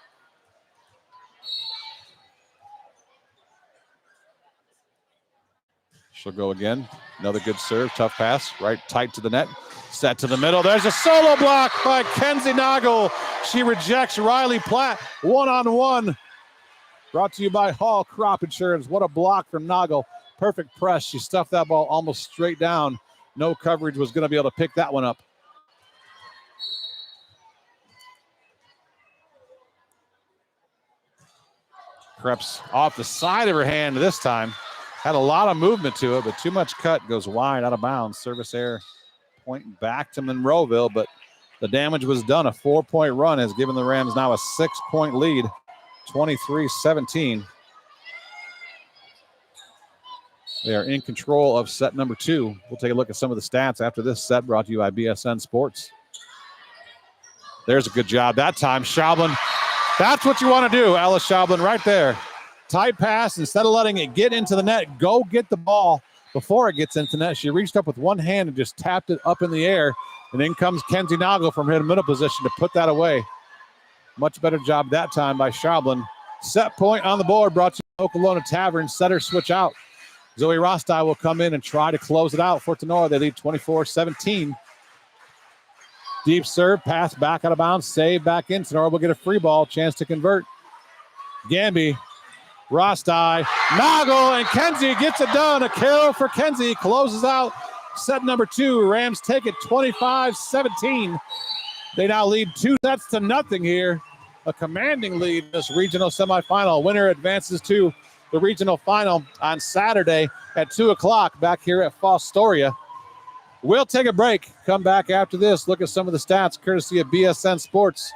She'll go again. Another good serve, tough pass, right tight to the net. Set to the middle. There's a solo block by Kenzie Noggle. She rejects Riley Platt one-on-one. Brought to you by Hall Crop Insurance. What a block from Noggle. Perfect press. She stuffed that ball almost straight down. No coverage was going to be able to pick that one up. Krebs off the side of her hand this time. Had a lot of movement to it, but too much cut, goes wide, out of bounds. Service error pointing back to Monroeville, but the damage was done. A 4-point run has given the Rams now a 6-point lead, 23-17. They are in control of set number 2. We'll take a look at some of the stats after this set, brought to you by BSN Sports. There's a good job that time. Schaublin, that's what you want to do, Alice Schaublin, right there. Tight pass, instead of letting it get into the net, go get the ball before it gets into the net. She reached up with one hand and just tapped it up in the air. And in comes Kenzie Noggle from her middle position to put that away. Much better job that time by Schaublin. Set point on the board, brought to you by Okolona Tavern. Setter switch out. Zoe Rostai will come in and try to close it out for Tinora. They lead 24-17. Deep serve, pass back out of bounds, save back in. Tinora will get a free ball, chance to convert. Gamby, Rostai, Noggle, and Kenzie gets it done. A kill for Kenzie, closes out set number 2. Rams take it 25-17. They now lead 2-0 here. A commanding lead in this regional semifinal. Winner advances to the regional final on Saturday at 2 o'clock back here at Fostoria. We'll take a break. Come back after this. Look at some of the stats courtesy of BSN Sports.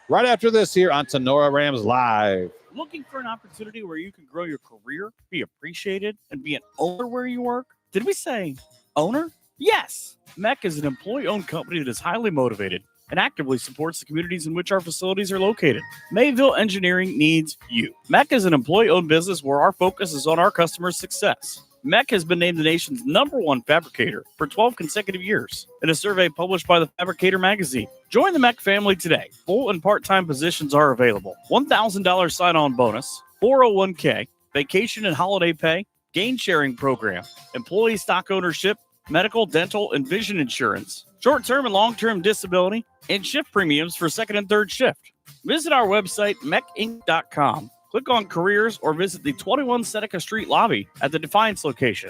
Right after this here on Tinora Rams Live. Looking for an opportunity where you can grow your career, be appreciated, and be an owner where you work? Did we say owner? Yes. MEC is an employee-owned company that is highly motivated and actively supports the communities in which our facilities are located. Mayville Engineering needs you. MEC is an employee-owned business where our focus is on our customers' success. MEC has been named the nation's #1 fabricator for 12 consecutive years in a survey published by the Fabricator magazine. Join the MEC family today. Full and part-time positions are available. $1,000 sign-on bonus, 401k, vacation and holiday pay, gain-sharing program, employee stock ownership, medical, dental, and vision insurance, short-term and long-term disability, and shift premiums for second and third shift. Visit our website, mecinc.com. Click on careers or visit the 21 Seneca Street lobby at the Defiance location.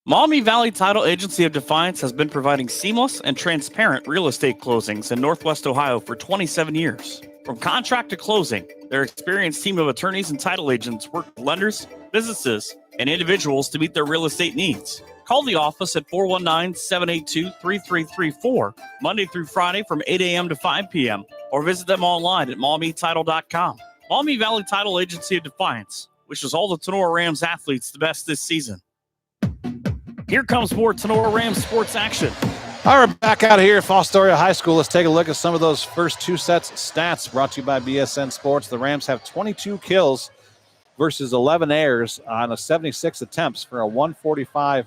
Maumee Valley Title Agency of Defiance has been providing seamless and transparent real estate closings in Northwest Ohio for 27 years. From contract to closing, their experienced team of attorneys and title agents work with lenders, businesses, and individuals to meet their real estate needs. Call the office at 419-782-3334, Monday through Friday from 8 a.m. to 5 p.m., or visit them online at maumeetitle.com. Maumee Valley Title Agency of Defiance wishes all the Tinora Rams athletes the best this season. Here comes more Tinora Rams sports action. All right, back out here at Fostoria High School. Let's take a look at some of those first 2 sets stats brought to you by BSN Sports. The Rams have 22 kills versus 11 errors on a 76 attempts for a 145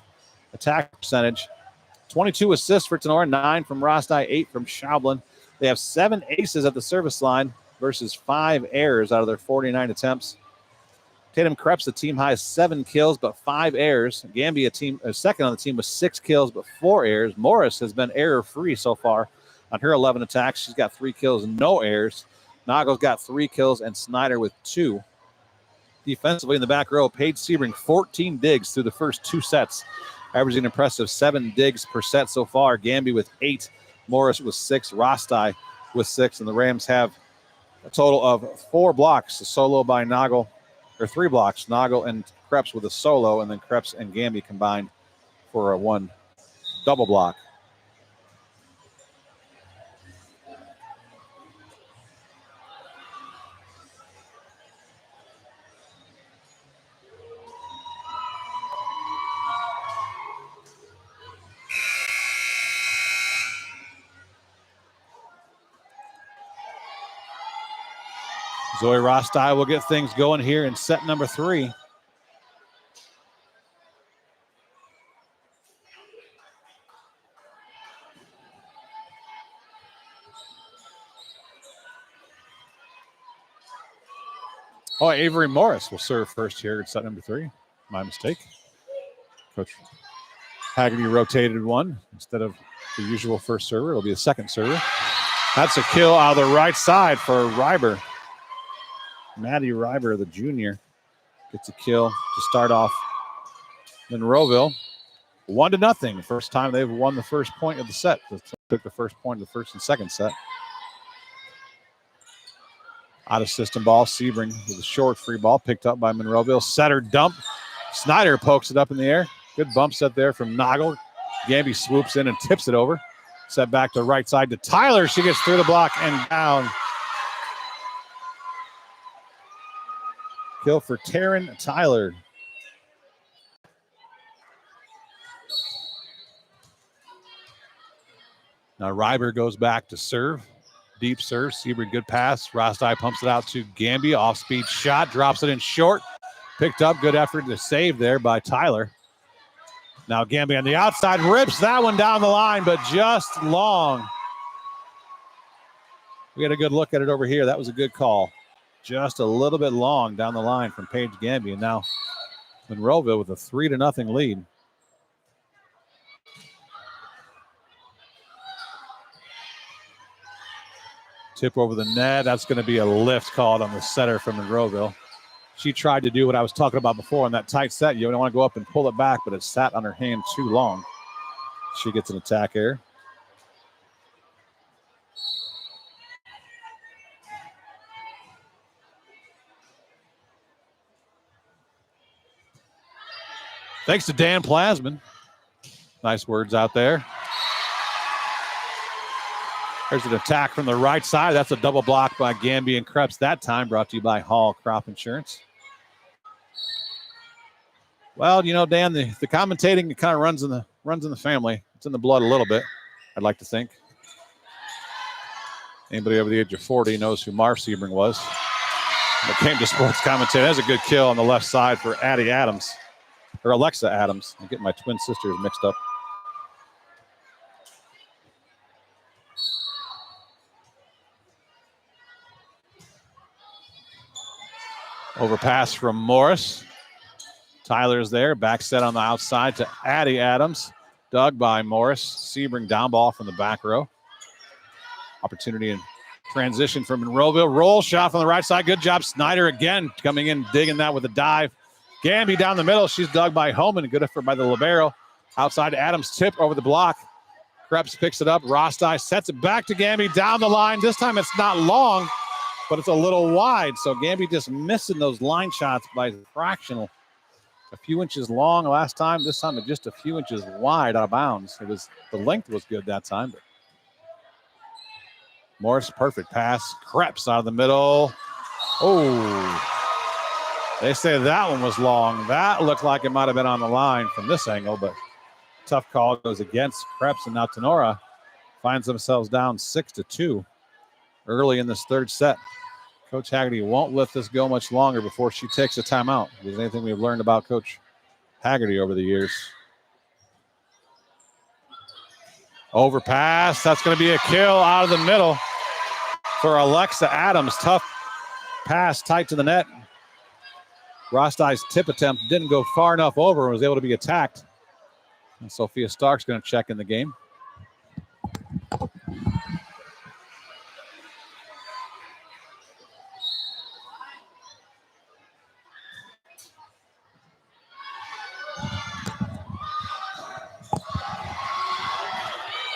attack percentage. 22 assists for Tinora, 9 from Rostai, 8 from Schaublin. They have 7 aces at the service line versus 5 errors out of their 49 attempts. Tatum Krebs, the team high, 7 kills, but 5 errors. Gambia, team second on the team with 6 kills, but 4 errors. Morris has been error-free so far on her 11 attacks. She's got 3 kills, no errors. Nagel's got 3 kills, and Snyder with 2. Defensively in the back row, Paige Sebring, 14 digs through the first 2 sets, averaging an impressive 7 digs per set so far. Gambia with 8, Morris with 6, Rostai with 6, and the Rams have a total of 4 blocks, a solo by Nagel, or 3 blocks, Nagel and Krebs with a solo, and then Krebs and Gambia combined for a 1 double block. Zoe Rostai will get things going here in set number 3. Oh, Avery Morris will serve first here in set number 3. My mistake. Coach Haggerty rotated one instead of the usual first server. It'll be a second server. That's a kill out of the right side for Reiber. Maddie Reiber, the junior, gets a kill to start off Monroeville. 1-0. First time they've won the first point of the set. They took the first point of the first and second set. Out of system ball, Sebring with a short free ball picked up by Monroeville. Setter dump. Snyder pokes it up in the air. Good bump set there from Nagel. Gamby swoops in and tips it over. Set back to right side to Tyler. She gets through the block and down. Kill for Taryn Tyler. Now Reiber goes back to serve. Deep serve. Sebring, good pass. Rostai pumps it out to Gambia. Off-speed shot. Drops it in short. Picked up. Good effort to save there by Tyler. Now Gambia on the outside. Rips that one down the line, but just long. We had a good look at it over here. That was a good call. Just a little bit long down the line from Paige Gambia. Now Monroeville with a 3-0 lead. Tip over the net. That's going to be a lift called on the setter from Monroeville. She tried to do what I was talking about before in that tight set. You don't want to go up and pull it back, but it sat on her hand too long. She gets an attack error. Thanks to Dan Plasman. Nice words out there. There's an attack from the right side. That's a double block by Gambia and Krebs that time, brought to you by Hall Crop Insurance. Well, you know, Dan, the commentating kind of runs in the family. It's in the blood a little bit, I'd like to think. Anybody over the age of 40 knows who Marv Sebring was. When it came to sports commentating, that's a good kill on the left side for Addie Adams, or Alexa Adams. I'm getting my twin sisters mixed up. Overpass from Morris. Tyler's there. Back set on the outside to Addie Adams. Dug by Morris. Sebring down ball from the back row. Opportunity in transition from Monroeville. Roll shot from the right side. Good job. Snyder again coming in, digging that with a dive. Gamby down the middle. She's dug by Homan. Good effort by the libero. Outside to Adams. Tip over the block. Krebs picks it up. Rostai sets it back to Gamby down the line. This time it's not long, but it's a little wide. So Gamby just missing those line shots by fractional. A few inches long last time. This time it's just a few inches wide out of bounds. The length was good that time. But Morris, perfect pass. Krebs out of the middle. Oh, they say that one was long. That looked like it might have been on the line from this angle, but tough call goes against Krebs, and now Tinora finds themselves down 6-2 early in this third set. Coach Haggerty won't let this go much longer before she takes a timeout. If there's anything we've learned about Coach Haggerty over the years. Overpass. That's going to be a kill out of the middle for Alexa Adams. Tough pass tight to the net. Rostai's tip attempt didn't go far enough over and was able to be attacked. And Sophia Stark's going to check in the game.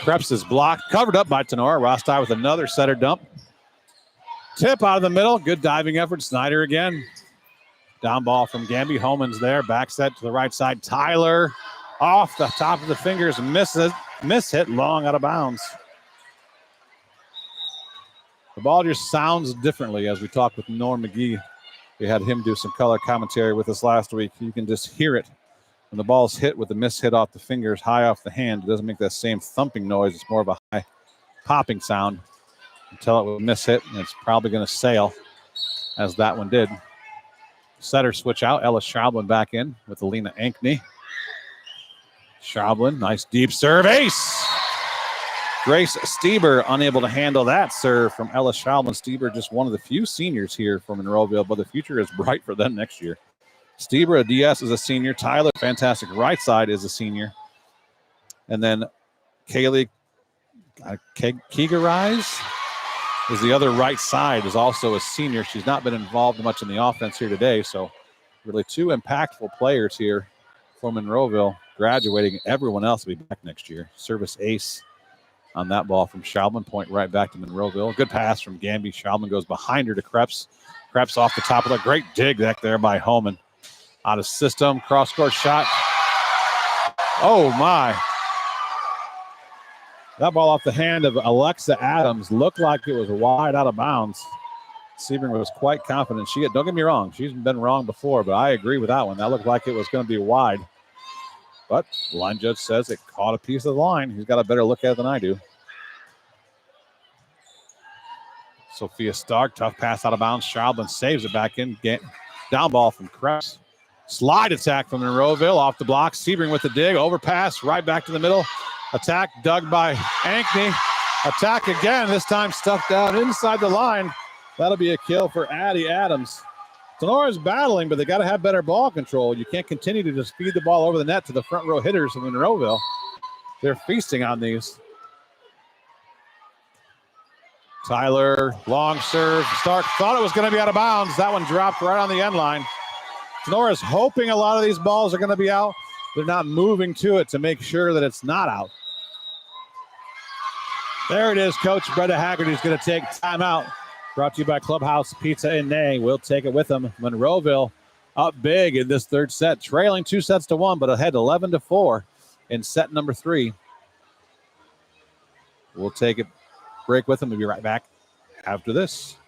Krebs is blocked, covered up by Tinora. Rostai with another setter dump. Tip out of the middle. Good diving effort. Snyder again. Down ball from Gamby. Homans there. Back set to the right side. Tyler off the top of the fingers. Miss hit long out of bounds. The ball just sounds differently as we talked with Norm McGee. We had him do some color commentary with us last week. You can just hear it. When the ball's hit with the miss hit off the fingers, high off the hand, it doesn't make that same thumping noise. It's more of a high popping sound. Until it was a miss hit, and it's probably going to sail, as that one did. Setter switch out. Ella Schaublin back in with Alina Ankney. Schaublin, nice deep serve. Ace! Grace Stieber unable to handle that serve from Ella Schaublin. Stieber just one of the few seniors here from Monroeville, but the future is bright for them next year. Stieber, a DS, is a senior. Tyler, fantastic right side, is a senior. And then Kaylee Keegerise is the other right side, is also a senior. She's not been involved much in the offense here today, so really two impactful players here for Monroeville graduating. Everyone else will be back next year. Service ace on that ball from Schaublin. Point right back to Monroeville. Good pass from Gamby. Schaublin goes behind her to Krebs. Krebs off the top of the great dig back there by Homan. Out of system, cross-court shot. Oh, my. That ball off the hand of Alexa Adams looked like it was wide out of bounds. Sebring was quite confident. Don't get me wrong, she's been wrong before, but I agree with that one. That looked like it was going to be wide. But the line judge says it caught a piece of the line. He's got a better look at it than I do. Sophia Stark, tough pass out of bounds. Schaublin saves it back in. Down ball from Krebs. Slide attack from Monroeville off the block. Sebring with the dig. Overpass right back to the middle. Attack dug by Ankney. Attack again. This time stuffed out inside the line. That'll be a kill for Addie Adams. Tenora's battling, but they got to have better ball control. You can't continue to just feed the ball over the net to the front row hitters of Monroeville. They're feasting on these. Tyler, long serve. Stark thought it was going to be out of bounds. That one dropped right on the end line. Tenora's hoping a lot of these balls are going to be out. They're not moving to it to make sure that it's not out. There it is. Coach Brenda Haggerty's going to take timeout. Brought to you by Clubhouse Pizza and Nay. We'll take it with them. Monroeville up big in this third set, trailing 2-1, but ahead 11-4 in set number 3. We'll take a break with them. We'll be right back after this.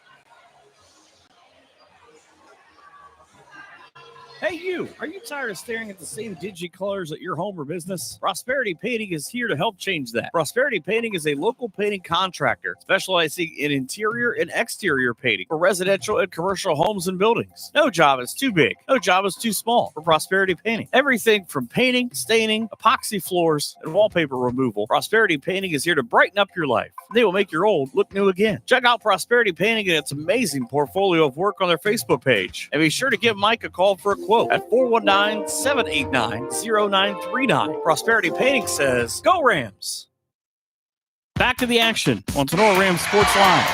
Hey, you, are you tired of staring at the same dingy colors at your home or business? Prosperity Painting is here to help change that. Prosperity Painting is a local painting contractor specializing in interior and exterior painting for residential and commercial homes and buildings. No job is too big. No job is too small for Prosperity Painting. Everything from painting, staining, epoxy floors, and wallpaper removal. Prosperity Painting is here to brighten up your life. They will make your old look new again. Check out Prosperity Painting and its amazing portfolio of work on their Facebook page. And be sure to give Mike a call for a quote at 419-789-0939. Prosperity Painting says, go Rams. Back to the action on Tinora Rams Sports Line.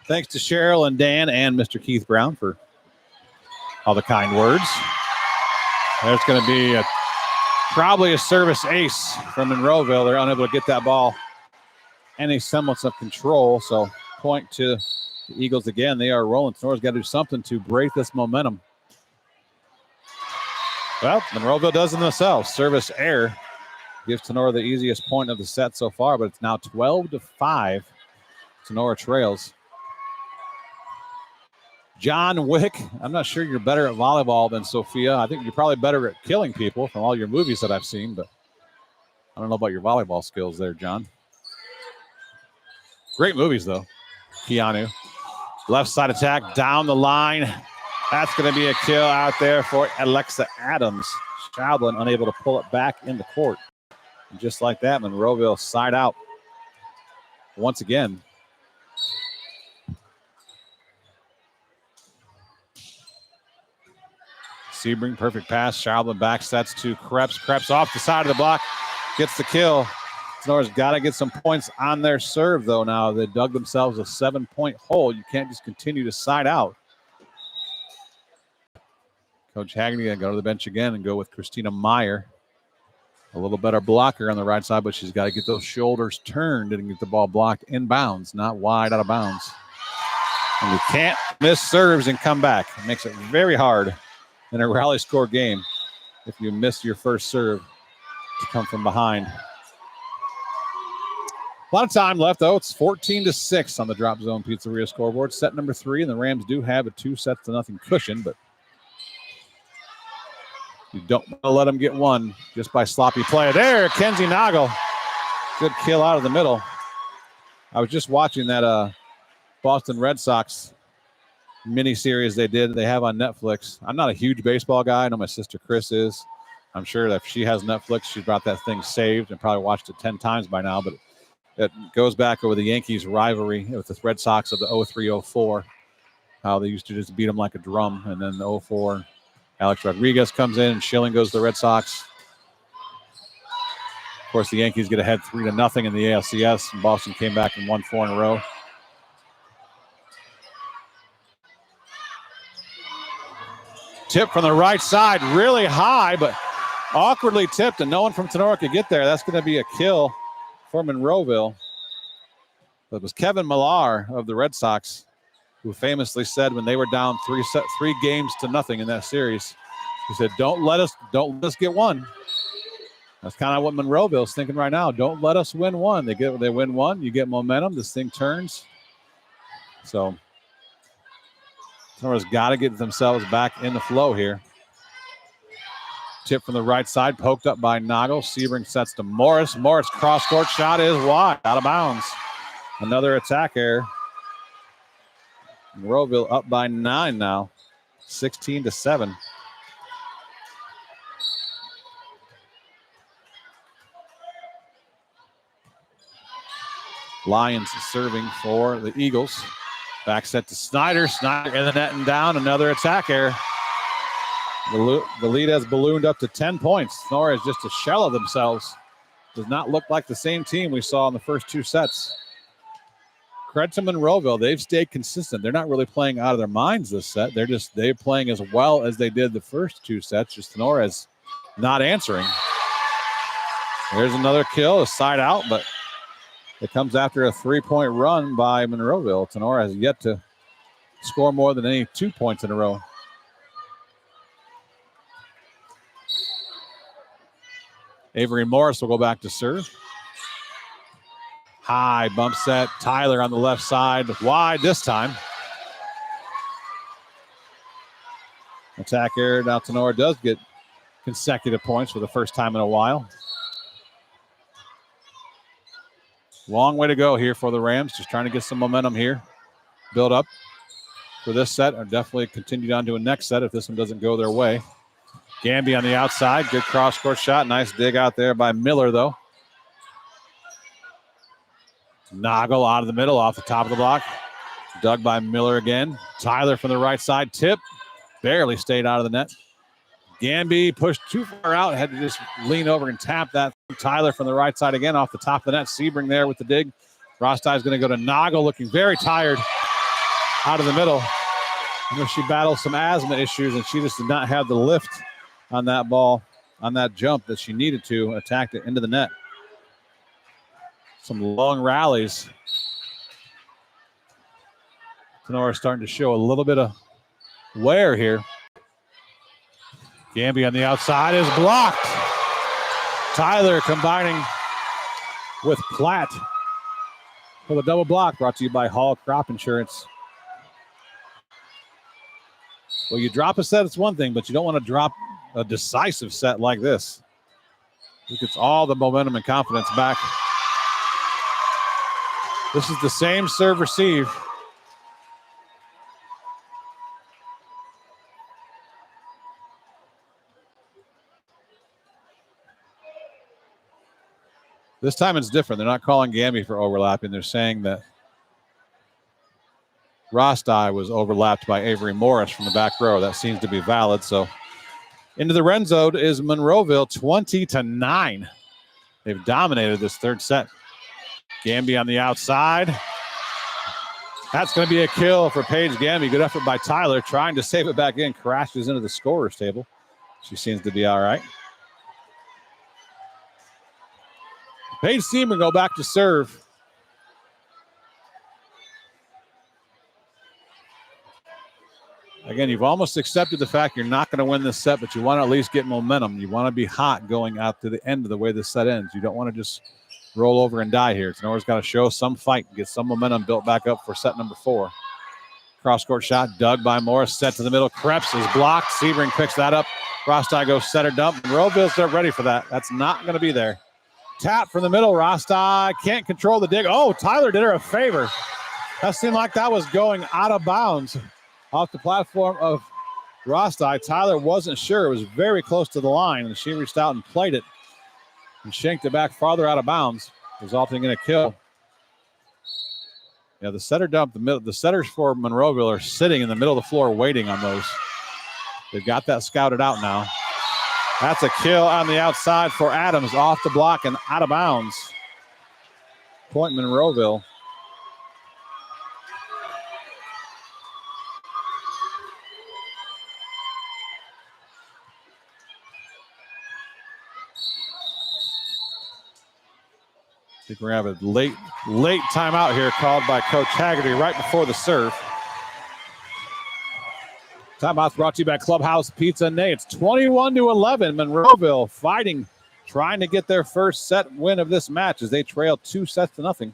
Thanks to Cheryl and Dan and Mr. Keith Brown for all the kind words. There's going to be probably a service ace from Monroeville. They're unable to get that ball any semblance of control. So point to the Eagles again. They are rolling. Tenora's got to do something to break this momentum. Well, Monroeville does it themselves. Service error gives Tinora the easiest point of the set so far, but it's now 12-5. Tinora trails. John Wick, I'm not sure you're better at volleyball than Sophia. I think you're probably better at killing people from all your movies that I've seen, but I don't know about your volleyball skills there, John. Great movies, though. Keanu. Left side attack down the line. That's going to be a kill out there for Alexa Adams. Schaublin unable to pull it back in the court. And just like that, Monroeville side out once again. Sebring, perfect pass. Schaublin back sets to Krebs. Krebs off the side of the block. Gets the kill. Tenora's got to get some points on their serve, though, now. They dug themselves a 7-point hole. You can't just continue to side out. Coach Haggerty going to go to the bench again and go with Christina Meyer. A little better blocker on the right side, but she's got to get those shoulders turned and get the ball blocked in bounds, not wide out of bounds. And you can't miss serves and come back. It makes it very hard in a rally score game if you miss your first serve to come from behind. A lot of time left, though. It's 14-6 on the Drop Zone Pizzeria scoreboard. Set number 3, and the Rams do have a 2-0 cushion, but you don't want to let them get one just by sloppy play. There, Kenzie Noggle. Good kill out of the middle. I was just watching that Boston Red Sox mini-series they have on Netflix. I'm not a huge baseball guy. I know my sister Chris is. I'm sure that if she has Netflix, she's got that thing saved and probably watched it 10 times by now. But it goes back over the Yankees' rivalry with the Red Sox of the 03-04, how they used to just beat them like a drum. And then the 04, Alex Rodriguez comes in and Schilling goes to the Red Sox. Of course, the Yankees get ahead 3-0 in the ALCS, and Boston came back and won 4 in a row. Tip from the right side, really high, but awkwardly tipped, and no one from Tinora could get there. That's going to be a kill for Monroeville. It was Kevin Millar of the Red Sox who famously said when they were down 3 games to nothing in that series, he said, don't let us get one. That's kind of what Monroeville's thinking right now. Don't let us win one. They win one, you get momentum, this thing turns. So Tenora's got to get themselves back in the flow here. Tip from the right side, poked up by Noggle. Sebring sets to Morris. Morris cross-court shot is wide, out of bounds. Another attack error. Monroeville up by 9 now, 16-7. Lions serving for the Eagles. Back set to Snyder. Snyder in the net and down. Another attack error. The lead has ballooned up to 10 points. Tinora is just a shell of themselves. Does not look like the same team we saw in the first 2 sets. Credit to Monroeville. They've stayed consistent. They're not really playing out of their minds this set. They're playing as well as they did the first 2 sets. Just Tinora is not answering. There's another kill, a side out, but it comes after a 3-point run by Monroeville. Tinora has yet to score more than any 2 points in a row. Avery Morris will go back to serve. High bump set. Tyler on the left side. Wide this time. Attack error. Now Tinora does get consecutive points for the first time in a while. Long way to go here for the Rams. Just trying to get some momentum here. Build up for this set, or definitely continue on to a next set if this one doesn't go their way. Gamby on the outside. Good cross-court shot. Nice dig out there by Miller, though. Noggle out of the middle, off the top of the block. Dug by Miller again. Tyler from the right side. Tip. Barely stayed out of the net. Gamby pushed too far out. Had to just lean over and tap that. Tyler from the right side again, off the top of the net. Sebring there with the dig. Rostai is going to go to Noggle, looking very tired out of the middle. I know she battled some asthma issues, and she just did not have the lift on that ball, on that jump that she needed to attack it into the net. Some long rallies. Tinora starting to show a little bit of wear here. Gamby on the outside is blocked. Tyler combining with Platt for the double block, brought to you by Hall Crop Insurance. Well, you drop a set, it's one thing, but you don't want to drop a decisive set like this. He gets all the momentum and confidence back. This is the same serve receive. This time it's different. They're not calling Gamby for overlapping. They're saying that Rostai was overlapped by Avery Morris from the back row. That seems to be valid. So into the red zone is Monroeville, 20-9. They've dominated this third set. Gamby on the outside. That's going to be a kill for Paige Gamby. Good effort by Tyler, trying to save it back in. Crashes into the scorer's table. She seems to be all right. Paige Seaman go back to serve. Again, you've almost accepted the fact you're not going to win this set, but you want to at least get momentum. You want to be hot going out to the end of the way this set ends. You don't want to just roll over and die here. Tenora's got to show some fight, get some momentum built back up for set number 4. Cross-court shot dug by Morris, set to the middle. Krebs is blocked. Sebring picks that up. Rostai goes center dump. Monroeville's not ready for that. That's not going to be there. Tap from the middle. Rostai can't control the dig. Oh, Tyler did her a favor. That seemed like that was going out of bounds off the platform of Rostai. Tyler wasn't sure. It was very close to the line, and she reached out and played it and shanked it back farther out of bounds, resulting in a kill. Yeah, the setter dump, the setters for Monroeville are sitting in the middle of the floor waiting on those. They've got that scouted out now. That's a kill on the outside for Adams, off the block and out of bounds. Point Monroeville. I think we're going to have a late timeout here called by Coach Haggerty right before the serve. Timeout's brought to you by Clubhouse Pizza and Nate's. 21-11. Monroeville fighting, trying to get their first set win of this match as they trail 2-0.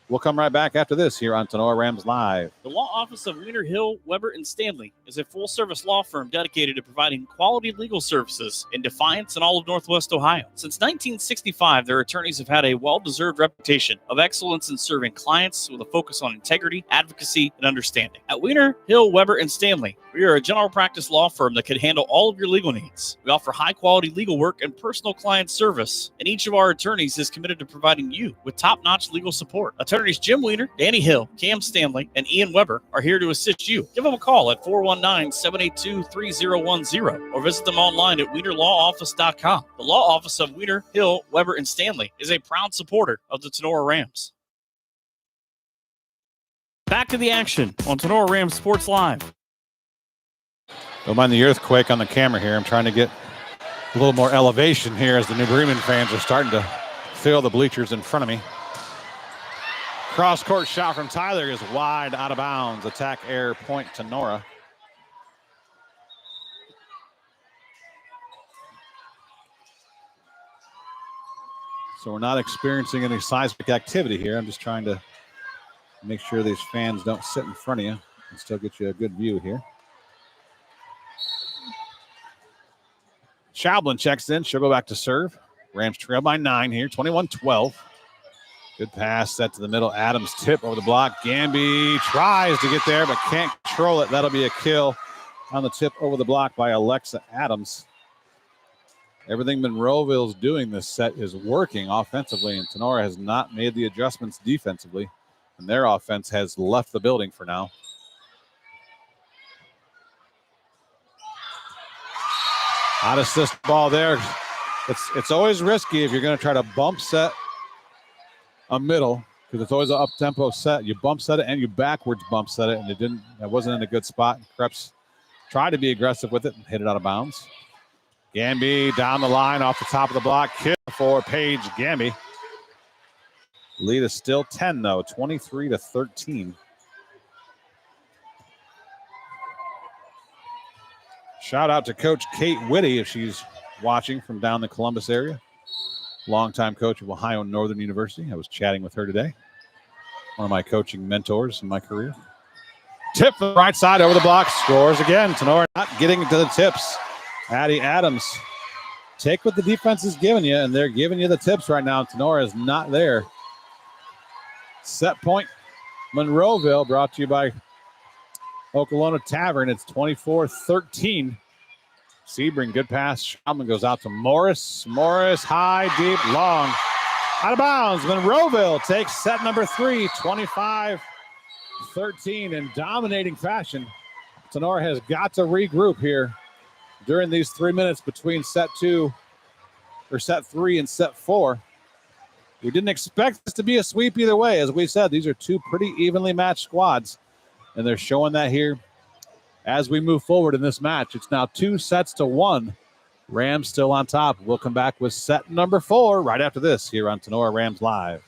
We'll come right back after this here on Tinora Rams Live. The law office of Wiener Hill, Weber, and Stanley is a full-service law firm dedicated to providing quality legal services in Defiance and all of Northwest Ohio. Since 1965, their attorneys have had a well-deserved reputation of excellence in serving clients with a focus on integrity, advocacy, and understanding. At Wiener Hill, Weber, and Stanley, we are a general practice law firm that can handle all of your legal needs. We offer high-quality legal work and personal client service, and each of our attorneys is committed to providing you with top-notch legal support. Attorneys Jim Wiener, Danny Hill, Cam Stanley, and Ian Weber are here to assist you. Give them a call at 419-782-3010 or visit them online at wienerlawoffice.com. The law office of Wiener Hill, Weber, and Stanley is a proud supporter of the Tinora Rams. Back to the action on Tinora Rams Sports Live. Don't mind the earthquake on the camera here. I'm trying to get a little more elevation here as the New Bremen fans are starting to fill the bleachers in front of me. Cross-court shot from Tyler is wide out of bounds. Attack error, point Tinora. So we're not experiencing any seismic activity here. I'm just trying to make sure these fans don't sit in front of you and still get you a good view here. Schaublin checks in. She'll go back to serve. Rams trail by 9 here, 21-12. Good pass set to the middle. Adams tip over the block. Gamby tries to get there but can't control it. That'll be a kill on the tip over the block by Alexa Adams. Everything Monroeville's doing this set is working offensively, and Tinora has not made the adjustments defensively, and their offense has left the building for now. Out assist ball there. It's always risky if you're going to try to bump set a middle, because it's always an up-tempo set. You bump set it and you backwards bump set it, and that wasn't in a good spot. Krebs tried to be aggressive with it and hit it out of bounds. Gamby down the line off the top of the block. Kill for Paige Gamby. Lead is still 10, though, 23-13. Shout out to Coach Kate Whitty if she's watching from down the Columbus area. Longtime coach of Ohio Northern University. I was chatting with her today. One of my coaching mentors in my career. Tip from the right side over the block. Scores again. Tinora not getting to the tips. Addie Adams take what the defense is giving you, and they're giving you the tips right now. Tinora is not there. Set point, Monroeville, brought to you by Okolona Tavern. It's 24-13. Sebring, good pass. Schauman goes out to Morris. Morris, high, deep, long. Out of bounds. Monroeville takes set number 3, 25-13 in dominating fashion. Tinora has got to regroup here during these 3 minutes between set 3 and set 4. We didn't expect this to be a sweep either way. As we said, these are two pretty evenly matched squads, and they're showing that here as we move forward in this match. It's now 2-1. Rams still on top. We'll come back with set number 4 right after this here on Tinora Rams Live.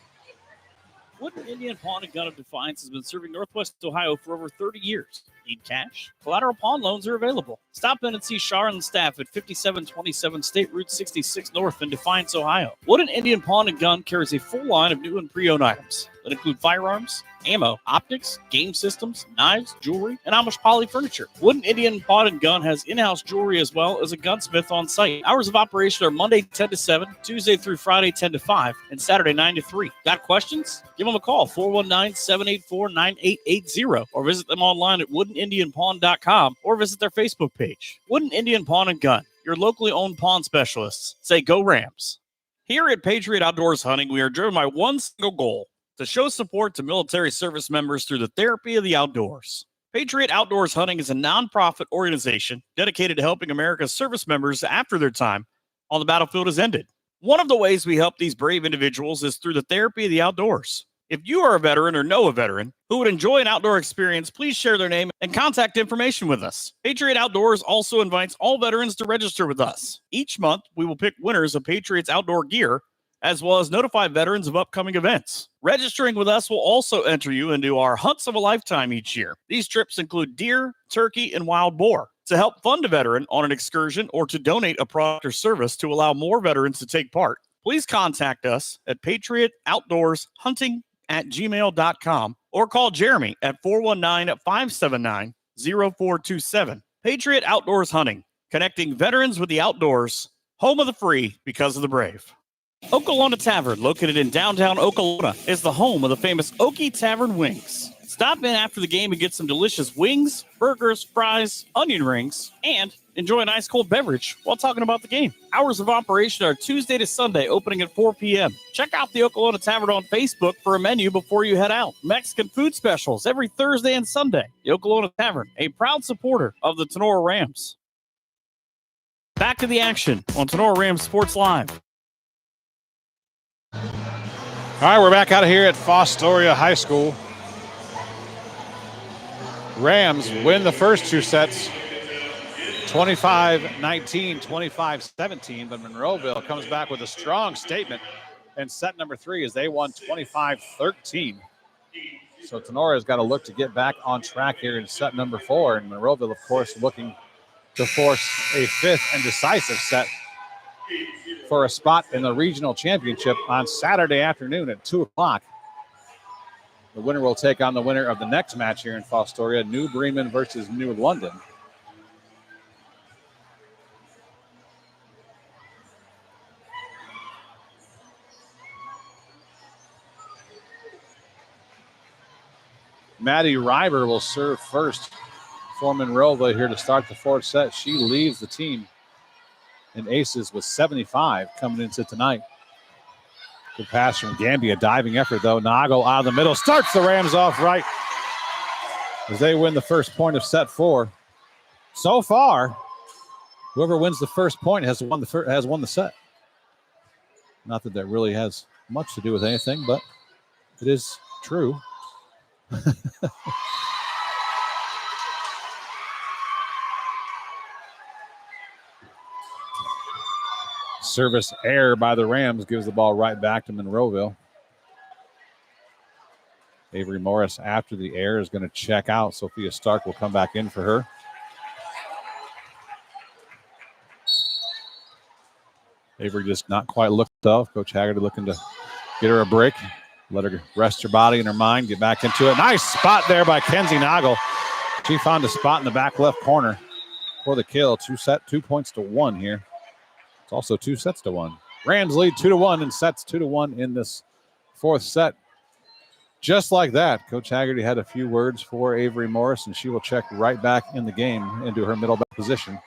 Woodland Indian Pawn and Gun of Defiance has been serving Northwest Ohio for over 30 years. Need cash? Collateral pawn loans are available. Stop in and see Shar and staff at 5727 State Route 66 North in Defiance, Ohio. Woodland Indian Pawn and Gun carries a full line of new and pre-owned items that include firearms, ammo, optics, game systems, knives, jewelry, and Amish poly furniture. Woodland Indian Pawn and Gun has in-house jewelry as well as a gunsmith on site. Hours of operation are Monday 10 to 7, Tuesday through Friday 10 to 5, and Saturday 9 to 3. Got questions? Give them a call, 419-784-9880, or visit them online at woodenindianpawn.com or visit their Facebook page. Woodland Indian Pawn and Gun, your locally owned pawn specialists. Say go Rams. Here at Patriot Outdoors Hunting, we are driven by one single goal: to show support to military service members through the therapy of the outdoors. Patriot Outdoors Hunting is a nonprofit organization dedicated to helping America's service members after their time on the battlefield has ended. One of the ways we help these brave individuals is through the therapy of the outdoors. If you are a veteran or know a veteran who would enjoy an outdoor experience, please share their name and contact information with us. Patriot Outdoors also invites all veterans to register with us. Each month, we will pick winners of Patriot's outdoor gear, as well as notify veterans of upcoming events. Registering with us will also enter you into our Hunts of a Lifetime each year. These trips include deer, turkey, and wild boar. To help fund a veteran on an excursion or to donate a product or service to allow more veterans to take part, please contact us at patriotoutdoorshunting@gmail.com or call Jeremy at 419-579-0427. Patriot Outdoors Hunting, connecting veterans with the outdoors, home of the free because of the brave. Okolona Tavern, located in downtown Okolona, is the home of the famous Okie Tavern wings. Stop in after the game and get some delicious wings, burgers, fries, onion rings, and enjoy an ice cold beverage while talking about the game. Hours of operation are Tuesday to Sunday, opening at 4 p.m. Check out the Okolona Tavern on Facebook for a menu before you head out. Mexican food specials every Thursday and Sunday. The Okolona Tavern, a proud supporter of the Tinora Rams. Back to the action on Tinora Rams Sports Live. All right, we're back out of here at Fostoria High School. Rams win the first two sets, 25-19, 25-17, but Monroeville comes back with a strong statement in set number 3 as they won 25-13. So Tinora has got to look to get back on track here in set number 4, and Monroeville, of course, looking to force a 5th and decisive set for a spot in the regional championship on Saturday afternoon at 2 o'clock. The winner will take on the winner of the next match here in Fostoria, New Bremen versus New London. Maddie River will serve first for Monroeville here to start the 4th set. She leads the team in aces with 75 coming into tonight. Good pass from Gambia, diving effort though. Nagel out of the middle, starts the Rams off right as they win the first point of set 4. So far, whoever wins the first point has won the set. Not that that really has much to do with anything, but it is true. Service error by the Rams gives the ball right back to Monroeville. Avery Morris, after the error, is going to check out. Sophia Stark will come back in for her. Avery just not quite looked off. Coach Haggerty looking to get her a break, let her rest her body and her mind, get back into it. Nice spot there by Kenzie Nagel. She found a spot in the back left corner for the kill. 2 points to 1 here. also 2 sets to 1. Rams lead 2-1 and sets 2-1 in this 4th set. Just like that, Coach Haggerty had a few words for Avery Morris, and she will check right back in the game into her middle back position.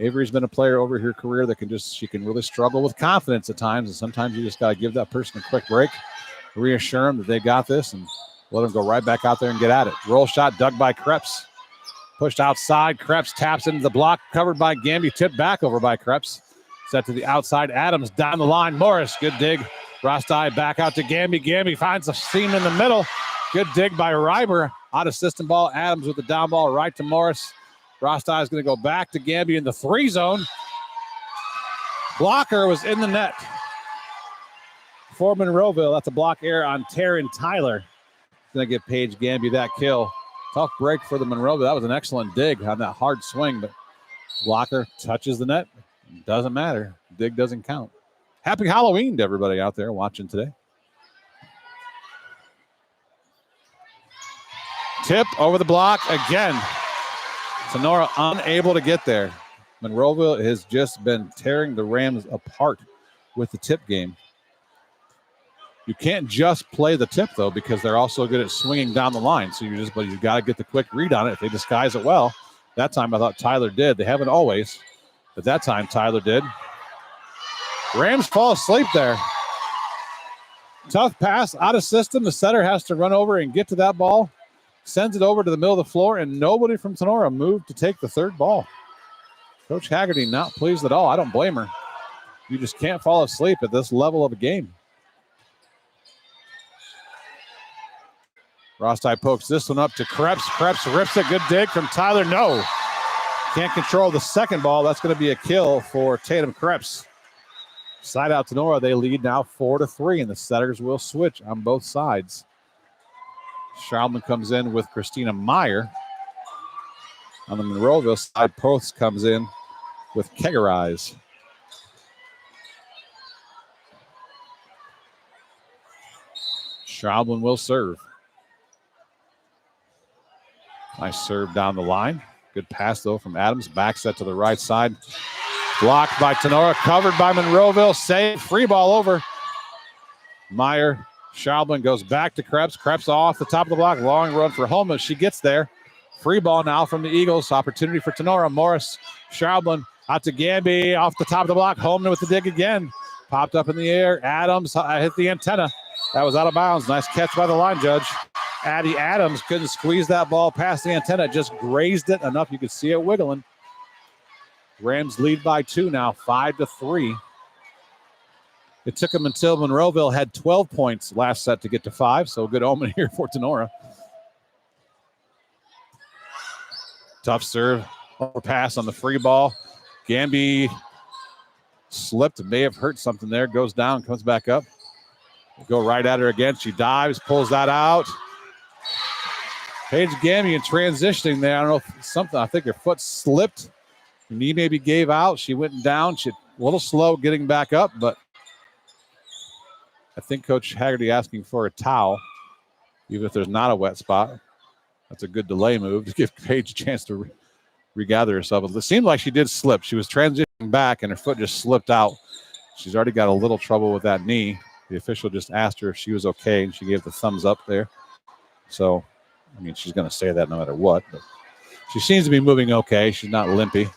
Avery's been a player over her career that she can really struggle with confidence at times, and sometimes you just got to give that person a quick break, reassure them that they got this, and let them go right back out there and get at it. Roll shot dug by Krebs. Pushed outside. Krebs taps into the block, covered by Gamby, tipped back over by Krebs. Set to the outside. Adams down the line. Morris, good dig. Rostai back out to Gamby. Gamby finds a seam in the middle. Good dig by Reiber. Out of system ball. Adams with the down ball right to Morris. Rostai is going to go back to Gamby in the 3 zone. Blocker was in the net for Monroeville. That's a block error on Taryn Tyler. Going to give Paige Gamby that kill. Tough break for the Monroeville. That was an excellent dig on that hard swing, but blocker touches the net. Doesn't matter. Dig doesn't count. Happy Halloween to everybody out there watching today. Tip over the block again. Tinora unable to get there. Monroeville has just been tearing the Rams apart with the tip game. You can't just play the tip, though, because they're also good at swinging down the line. So you've got to get the quick read on it. If they disguise it well, that time I thought Tyler did. They haven't always, but that time Tyler did. Rams fall asleep there. Tough pass out of system. The setter has to run over and get to that ball. Sends it over to the middle of the floor, and nobody from Tinora moved to take the 3rd ball. Coach Haggerty not pleased at all. I don't blame her. You just can't fall asleep at this level of a game. Rostai pokes this one up to Krebs. Krebs rips a good dig from Tyler. No. Can't control the 2nd ball. That's going to be a kill for Tatum Krebs. Side out to Tinora. They lead now 4-3, and the setters will switch on both sides. Schraubman comes in with Christina Meyer. On the Monroeville side, Post comes in with Kegerais. Schraubman will serve. Nice serve down the line. Good pass, though, from Adams. Back set to the right side. Blocked by Tinora. Covered by Monroeville. Save. Free ball over. Meyer. Schraubman goes back to Krebs. Krebs off the top of the block. Long run for home as she gets there. Free ball now from the Eagles. Opportunity for Tinora. Morris. Schraubman out to Gamby. Off the top of the block. Holman with the dig again. Popped up in the air. Adams hit the antenna. That was out of bounds. Nice catch by the line judge. Addie Adams couldn't squeeze that ball past the antenna. Just grazed it enough you could see it wiggling. Rams lead by 2 now, 5-3. It took them until Monroeville had 12 points last set to get to 5, so good omen here for Tinora. Tough serve, overpass on the free ball. Gamby slipped, may have hurt something there, goes down, comes back up. Go right at her again. She dives, pulls that out. Paige Gamby in transitioning there. I don't know if something, I think her foot slipped. Her knee maybe gave out. She went down. She a little slow getting back up, but I think Coach Haggerty asking for a towel, even if there's not a wet spot. That's a good delay move to give Paige a chance to regather herself. It seemed like she did slip. She was transitioning back, and her foot just slipped out. She's already got a little trouble with that knee. The official just asked her if she was okay, and she gave the thumbs up there. So, I mean, she's going to say that no matter what. But she seems to be moving okay. She's not limpy.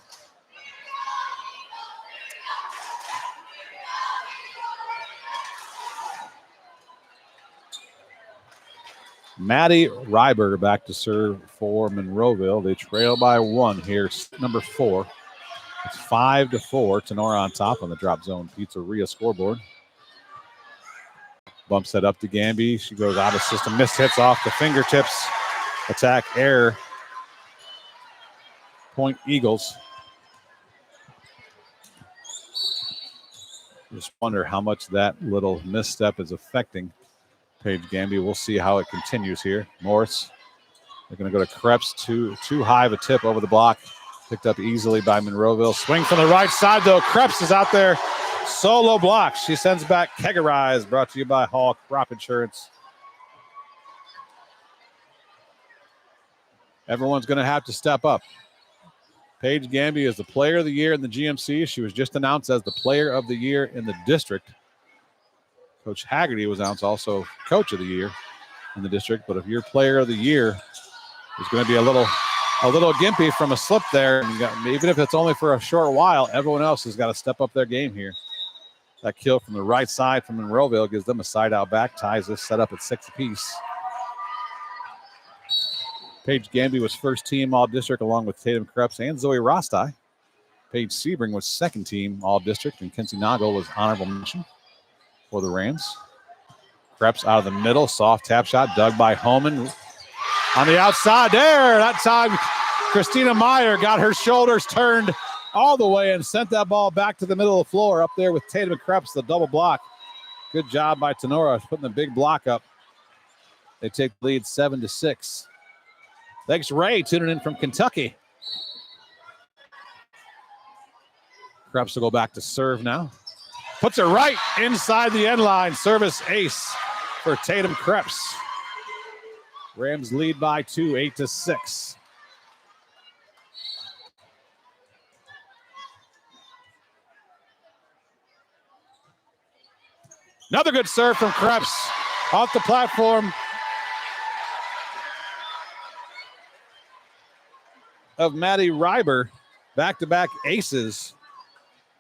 Maddie Reiber back to serve for Monroeville. They trail by 1 here, number 4. It's 5-4. Tinora on top on the Drop Zone Pizzeria scoreboard. Bumps that up to Gamby. She goes out of system. Missed hits off the fingertips. Attack error. Point Eagles. Just wonder how much that little misstep is affecting Paige Gamby. We'll see how it continues here. Morris. They're going to go to Krebs. Too high of a tip over the block. Picked up easily by Monroeville. Swing from the right side, though. Krebs is out there. Solo block. She sends back Kegerais, brought to you by Hall Crop Insurance. Everyone's going to have to step up. Paige Gamby is the player of the year in the GMC. She was just announced as the player of the year in the district. Coach Haggerty was announced also coach of the year in the district. But if your player of the year is going to be a little gimpy from a slip there, and even if it's only for a short while, everyone else has got to step up their game here. That kill from the right side from Monroeville gives them a side out back, ties this set up at 6 apiece. Paige Gamby was first team all-district along with Tatum Krebs and Zoe Rostai. Paige Sebring was second team all-district, and Kenzie Nagel was honorable mention for the Rams. Krebs out of the middle, soft tap shot, dug by Homan. On the outside there, that time Christina Meyer got her shoulders turned all the way and sent that ball back to the middle of the floor up there with Tatum Krebs, the double block. Good job by Tinora putting the big block up. They take the lead 7-6. Thanks, Ray, tuning in from Kentucky. Krebs will go back to serve now. Puts it right inside the end line. Service ace for Tatum Krebs. Rams lead by 2, 8-6. Another good serve from Krebs off the platform of Maddie Reiber. Back-to-back aces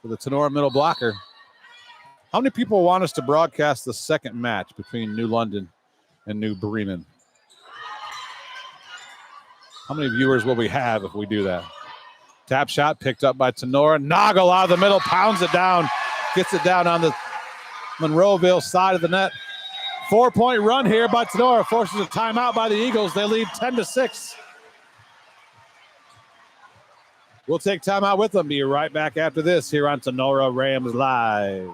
for the Tinora middle blocker. How many people want us to broadcast the second match between New London and New Bremen? How many viewers will we have if we do that? Tap shot picked up by Tinora. Nagel out of the middle, pounds it down, gets it down on the Monroeville side of the net. 4-point run here by Tinora, forces a timeout by the Eagles. They lead 10-6. We'll take timeout with them. Be right back after this here on Tinora Rams Live.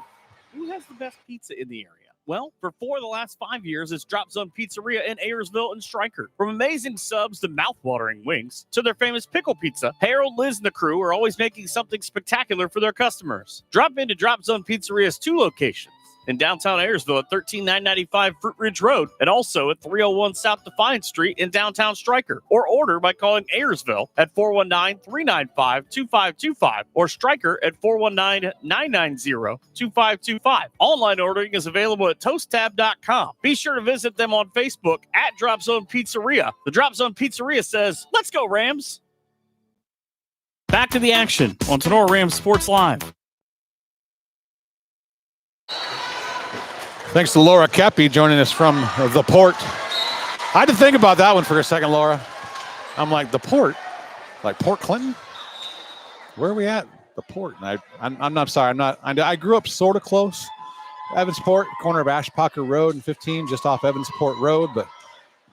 Who has the best pizza in the area? Well, for 4 of the last 5 years, it's Drop Zone Pizzeria in Ayersville and Stryker. From amazing subs to mouth-watering wings to their famous pickle pizza, Harold, Liz, and the crew are always making something spectacular for their customers. Drop into Drop Zone Pizzeria's 2 locations. In downtown Ayersville at 13995 Fruit Ridge Road, and also at 301 South Defiance Street in downtown Stryker. Or order by calling Ayersville at 419-395-2525 or Stryker at 419-990-2525. Online ordering is available at toasttab.com. Be sure to visit them on Facebook at Drop Zone Pizzeria. The Drop Zone Pizzeria says, "Let's go, Rams." Back to the action on Tinora Rams Sports Live. Thanks to Laura Kepi joining us from the port. I had to think about that one for a second, Laura. I'm like, the port? Like Port Clinton? Where are we at? The port. And I'm not sorry. I grew up sort of close. Evansport, corner of Ashpocker Road and 15, just off Evansport Road. But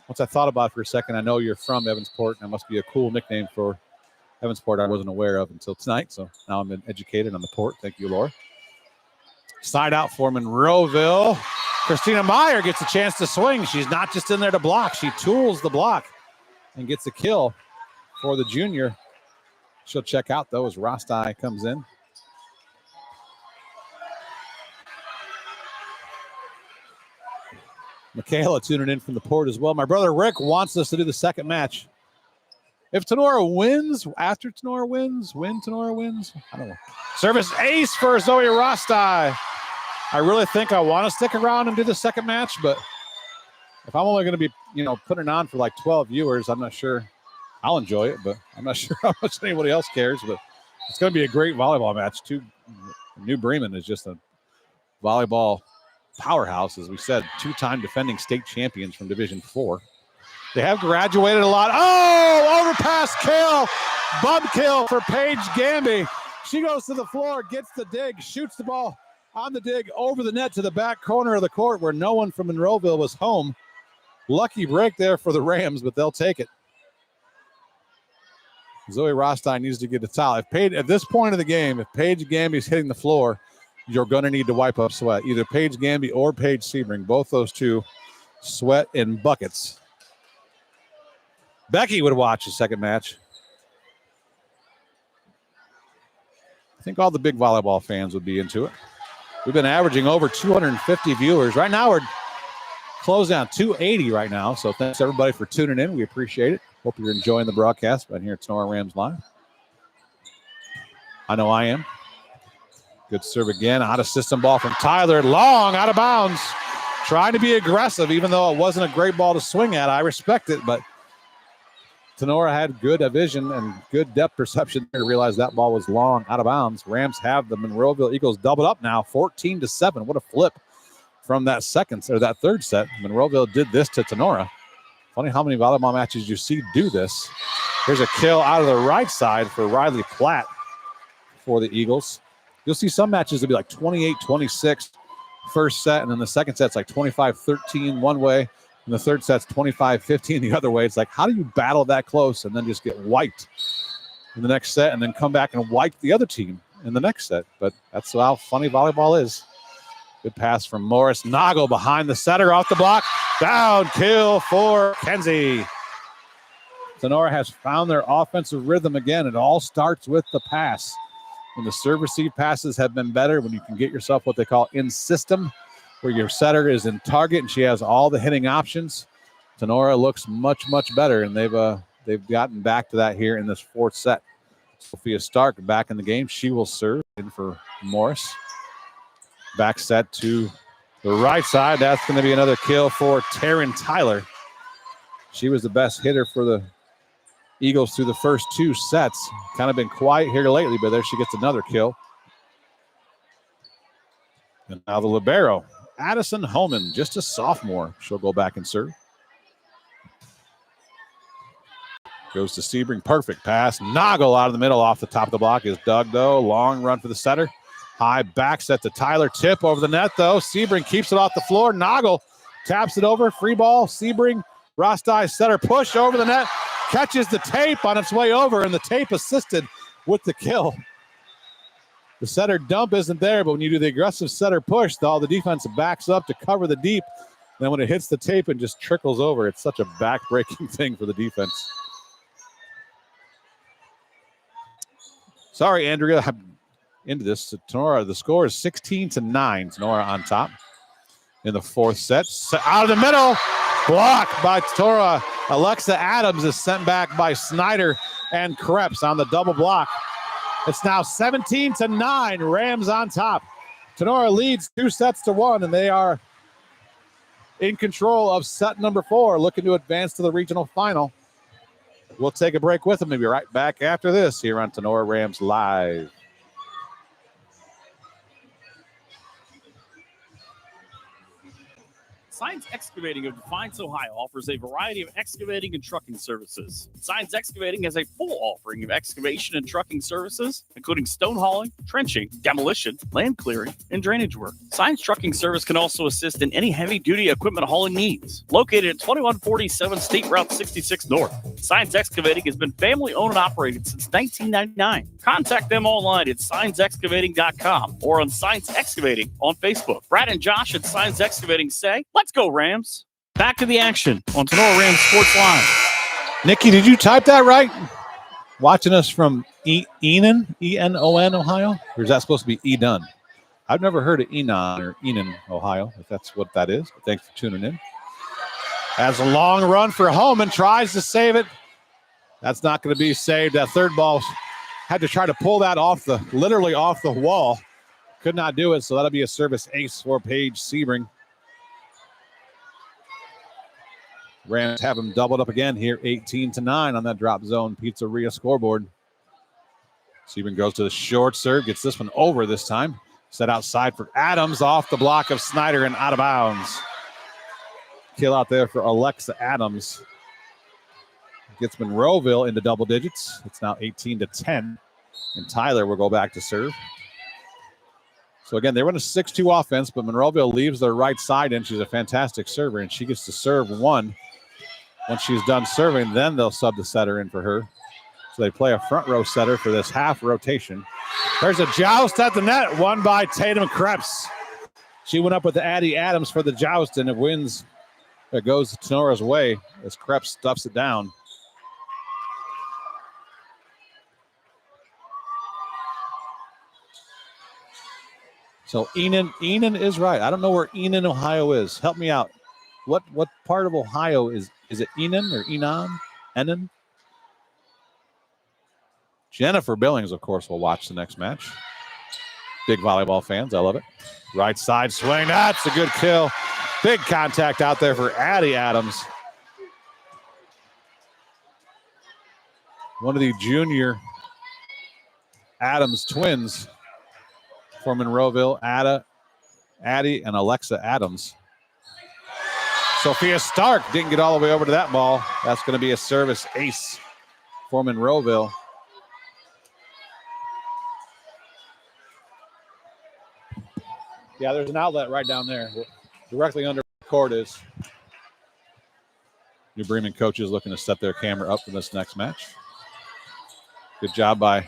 once I thought about it for a second, I know you're from Evansport. And that must be a cool nickname for Evansport I wasn't aware of until tonight. So now I'm educated on the port. Thank you, Laura. Side out for Monroeville. Christina Meyer gets a chance to swing. She's not just in there to block. She tools the block and gets a kill for the junior. She'll check out, though, as Rostai comes in. Michaela tuning in from the port as well. My brother Rick wants us to do the second match. If Tinora wins, after Tinora wins, Tinora wins, I don't know. Service ace for Zoe Rostai. I really think I want to stick around and do the second match, but if I'm only going to be, putting it on for like 12 viewers, I'm not sure. I'll enjoy it, but I'm not sure how much anybody else cares. But it's going to be a great volleyball match, too. New Bremen is just a volleyball powerhouse, as we said, 2-time defending state champions from Division 4. They have graduated a lot. Oh, overpass kill, bump kill for Paige Gamby. She goes to the floor, gets the dig, shoots the ball on the dig over the net to the back corner of the court where no one from Monroeville was home. Lucky break there for the Rams, but they'll take it. Zoe Rostein needs to get a towel. At this point of the game, if Paige Gamby's hitting the floor, you're going to need to wipe up sweat. Either Paige Gamby or Paige Sebring, both those two sweat in buckets. Becky would watch the second match. I think all the big volleyball fans would be into it. We've been averaging over 250 viewers. Right now, we're closing on 280 right now. So thanks, everybody, for tuning in. We appreciate it. Hope you're enjoying the broadcast right here at Tinora Rams Live. I know I am. Good serve again. Out of system ball from Tyler. Long, out of bounds. Trying to be aggressive, even though it wasn't a great ball to swing at. I respect it, but Tinora had good vision and good depth perception to realize that ball was long, out of bounds. Rams have the Monroeville Eagles doubled up now, 14-7. What a flip from that third set. Monroeville did this to Tinora. Funny how many volleyball matches you see do this. Here's a kill out of the right side for Riley Platt for the Eagles. You'll see some matches that'll be like 28-26 first set, and then the second set's like 25-13 one way, and the third set's 25-15 the other way. It's like, how do you battle that close and then just get wiped in the next set and then come back and wipe the other team in the next set? But that's how funny volleyball is. Good pass from Morris. Noggle behind the setter, off the block. Down, kill for Kenzie. Tinora has found their offensive rhythm again. It all starts with the pass. When the serve receive passes have been better, when you can get yourself what they call in system, where your setter is in target and she has all the hitting options, Tinora looks much, much better, and they've gotten back to that here in this fourth set. Sophia Stark back in the game. She will serve in for Morris. Back set to the right side. That's going to be another kill for Taryn Tyler. She was the best hitter for the Eagles through the first two sets. Kind of been quiet here lately, but there she gets another kill. And now the libero, Addison Holman, just a sophomore. She'll go back and serve. Goes to Sebring. Perfect pass. Noggle out of the middle off the top of the block is Doug, though. Long run for the setter. High back set to Tyler. Tip over the net, though. Sebring keeps it off the floor. Noggle taps it over. Free ball. Sebring. Rostai setter push over the net. Catches the tape on its way over, and the tape assisted with the kill. The setter dump isn't there, but when you do the aggressive setter push, all the defense backs up to cover the deep. And then when it hits the tape and just trickles over, it's such a back-breaking thing for the defense. Sorry, Andrea, I'm into this. Tinora, the score is 16-9. Tinora on top in the fourth set. Out of the middle, blocked by Tinora. Alexa Adams is sent back by Snyder and Krebs on the double block. It's now 17-9. Rams on top. Tinora leads 2-1, and they are in control of set number 4, looking to advance to the regional final. We'll take a break with them and be right back after this here on Tinora Rams Live. Signs Excavating of Defiance, Ohio offers a variety of excavating and trucking services. Signs Excavating has a full offering of excavation and trucking services, including stone hauling, trenching, demolition, land clearing, and drainage work. Signs Trucking Service can also assist in any heavy-duty equipment hauling needs. Located at 2147 State Route 66 North, Signs Excavating has been family-owned and operated since 1999. Contact them online at signsexcavating.com or on Signs Excavating on Facebook. Brad and Josh at Signs Excavating say, let's go, Rams. Back to the action on Tinora Rams Sports Live. Nikki, did you type that right? Watching us from Enon, E-N-O-N, Ohio? Or is that supposed to be Edun? I've never heard of Enon or Enon, Ohio, if that's what that is. But thanks for tuning in. Has a long run for home and tries to save it. That's not going to be saved. That third ball had to try to pull that literally off the wall. Could not do it, so that'll be a service ace for Paige Sebring. Rams have him doubled up again here, 18-9 on that drop zone pizzeria scoreboard. Sebring goes to the short serve, gets this one over this time. Set outside for Adams, off the block of Snyder and out of bounds. Kill out there for Alexa Adams. Gets Monroeville into double digits. It's now 18-10. And Tyler will go back to serve. So again, they run a 6-2 offense, but Monroeville leaves their right side in. She's a fantastic server, and she gets to serve one. Once she's done serving, then they'll sub the setter in for her. So they play a front row setter for this half rotation. There's a joust at the net, won by Tatum Krebs. She went up with Addie Adams for the joust, and it wins. It goes Tenora's way as Krebs stuffs it down. So Enon is right. I don't know where Enon, Ohio is. Help me out. What part of Ohio is it Enon or Enon? Enon? Jennifer Billings, of course, will watch the next match. Big volleyball fans. I love it. Right side swing. That's a good kill. Big contact out there for Addie Adams. One of the junior Adams twins for Monroeville, Addie and Alexa Adams. Sophia Stark didn't get all the way over to that ball. That's going to be a service ace for Monroeville. Yeah, there's an outlet right down there, directly under the court is. New Bremen coaches looking to set their camera up for this next match. Good job by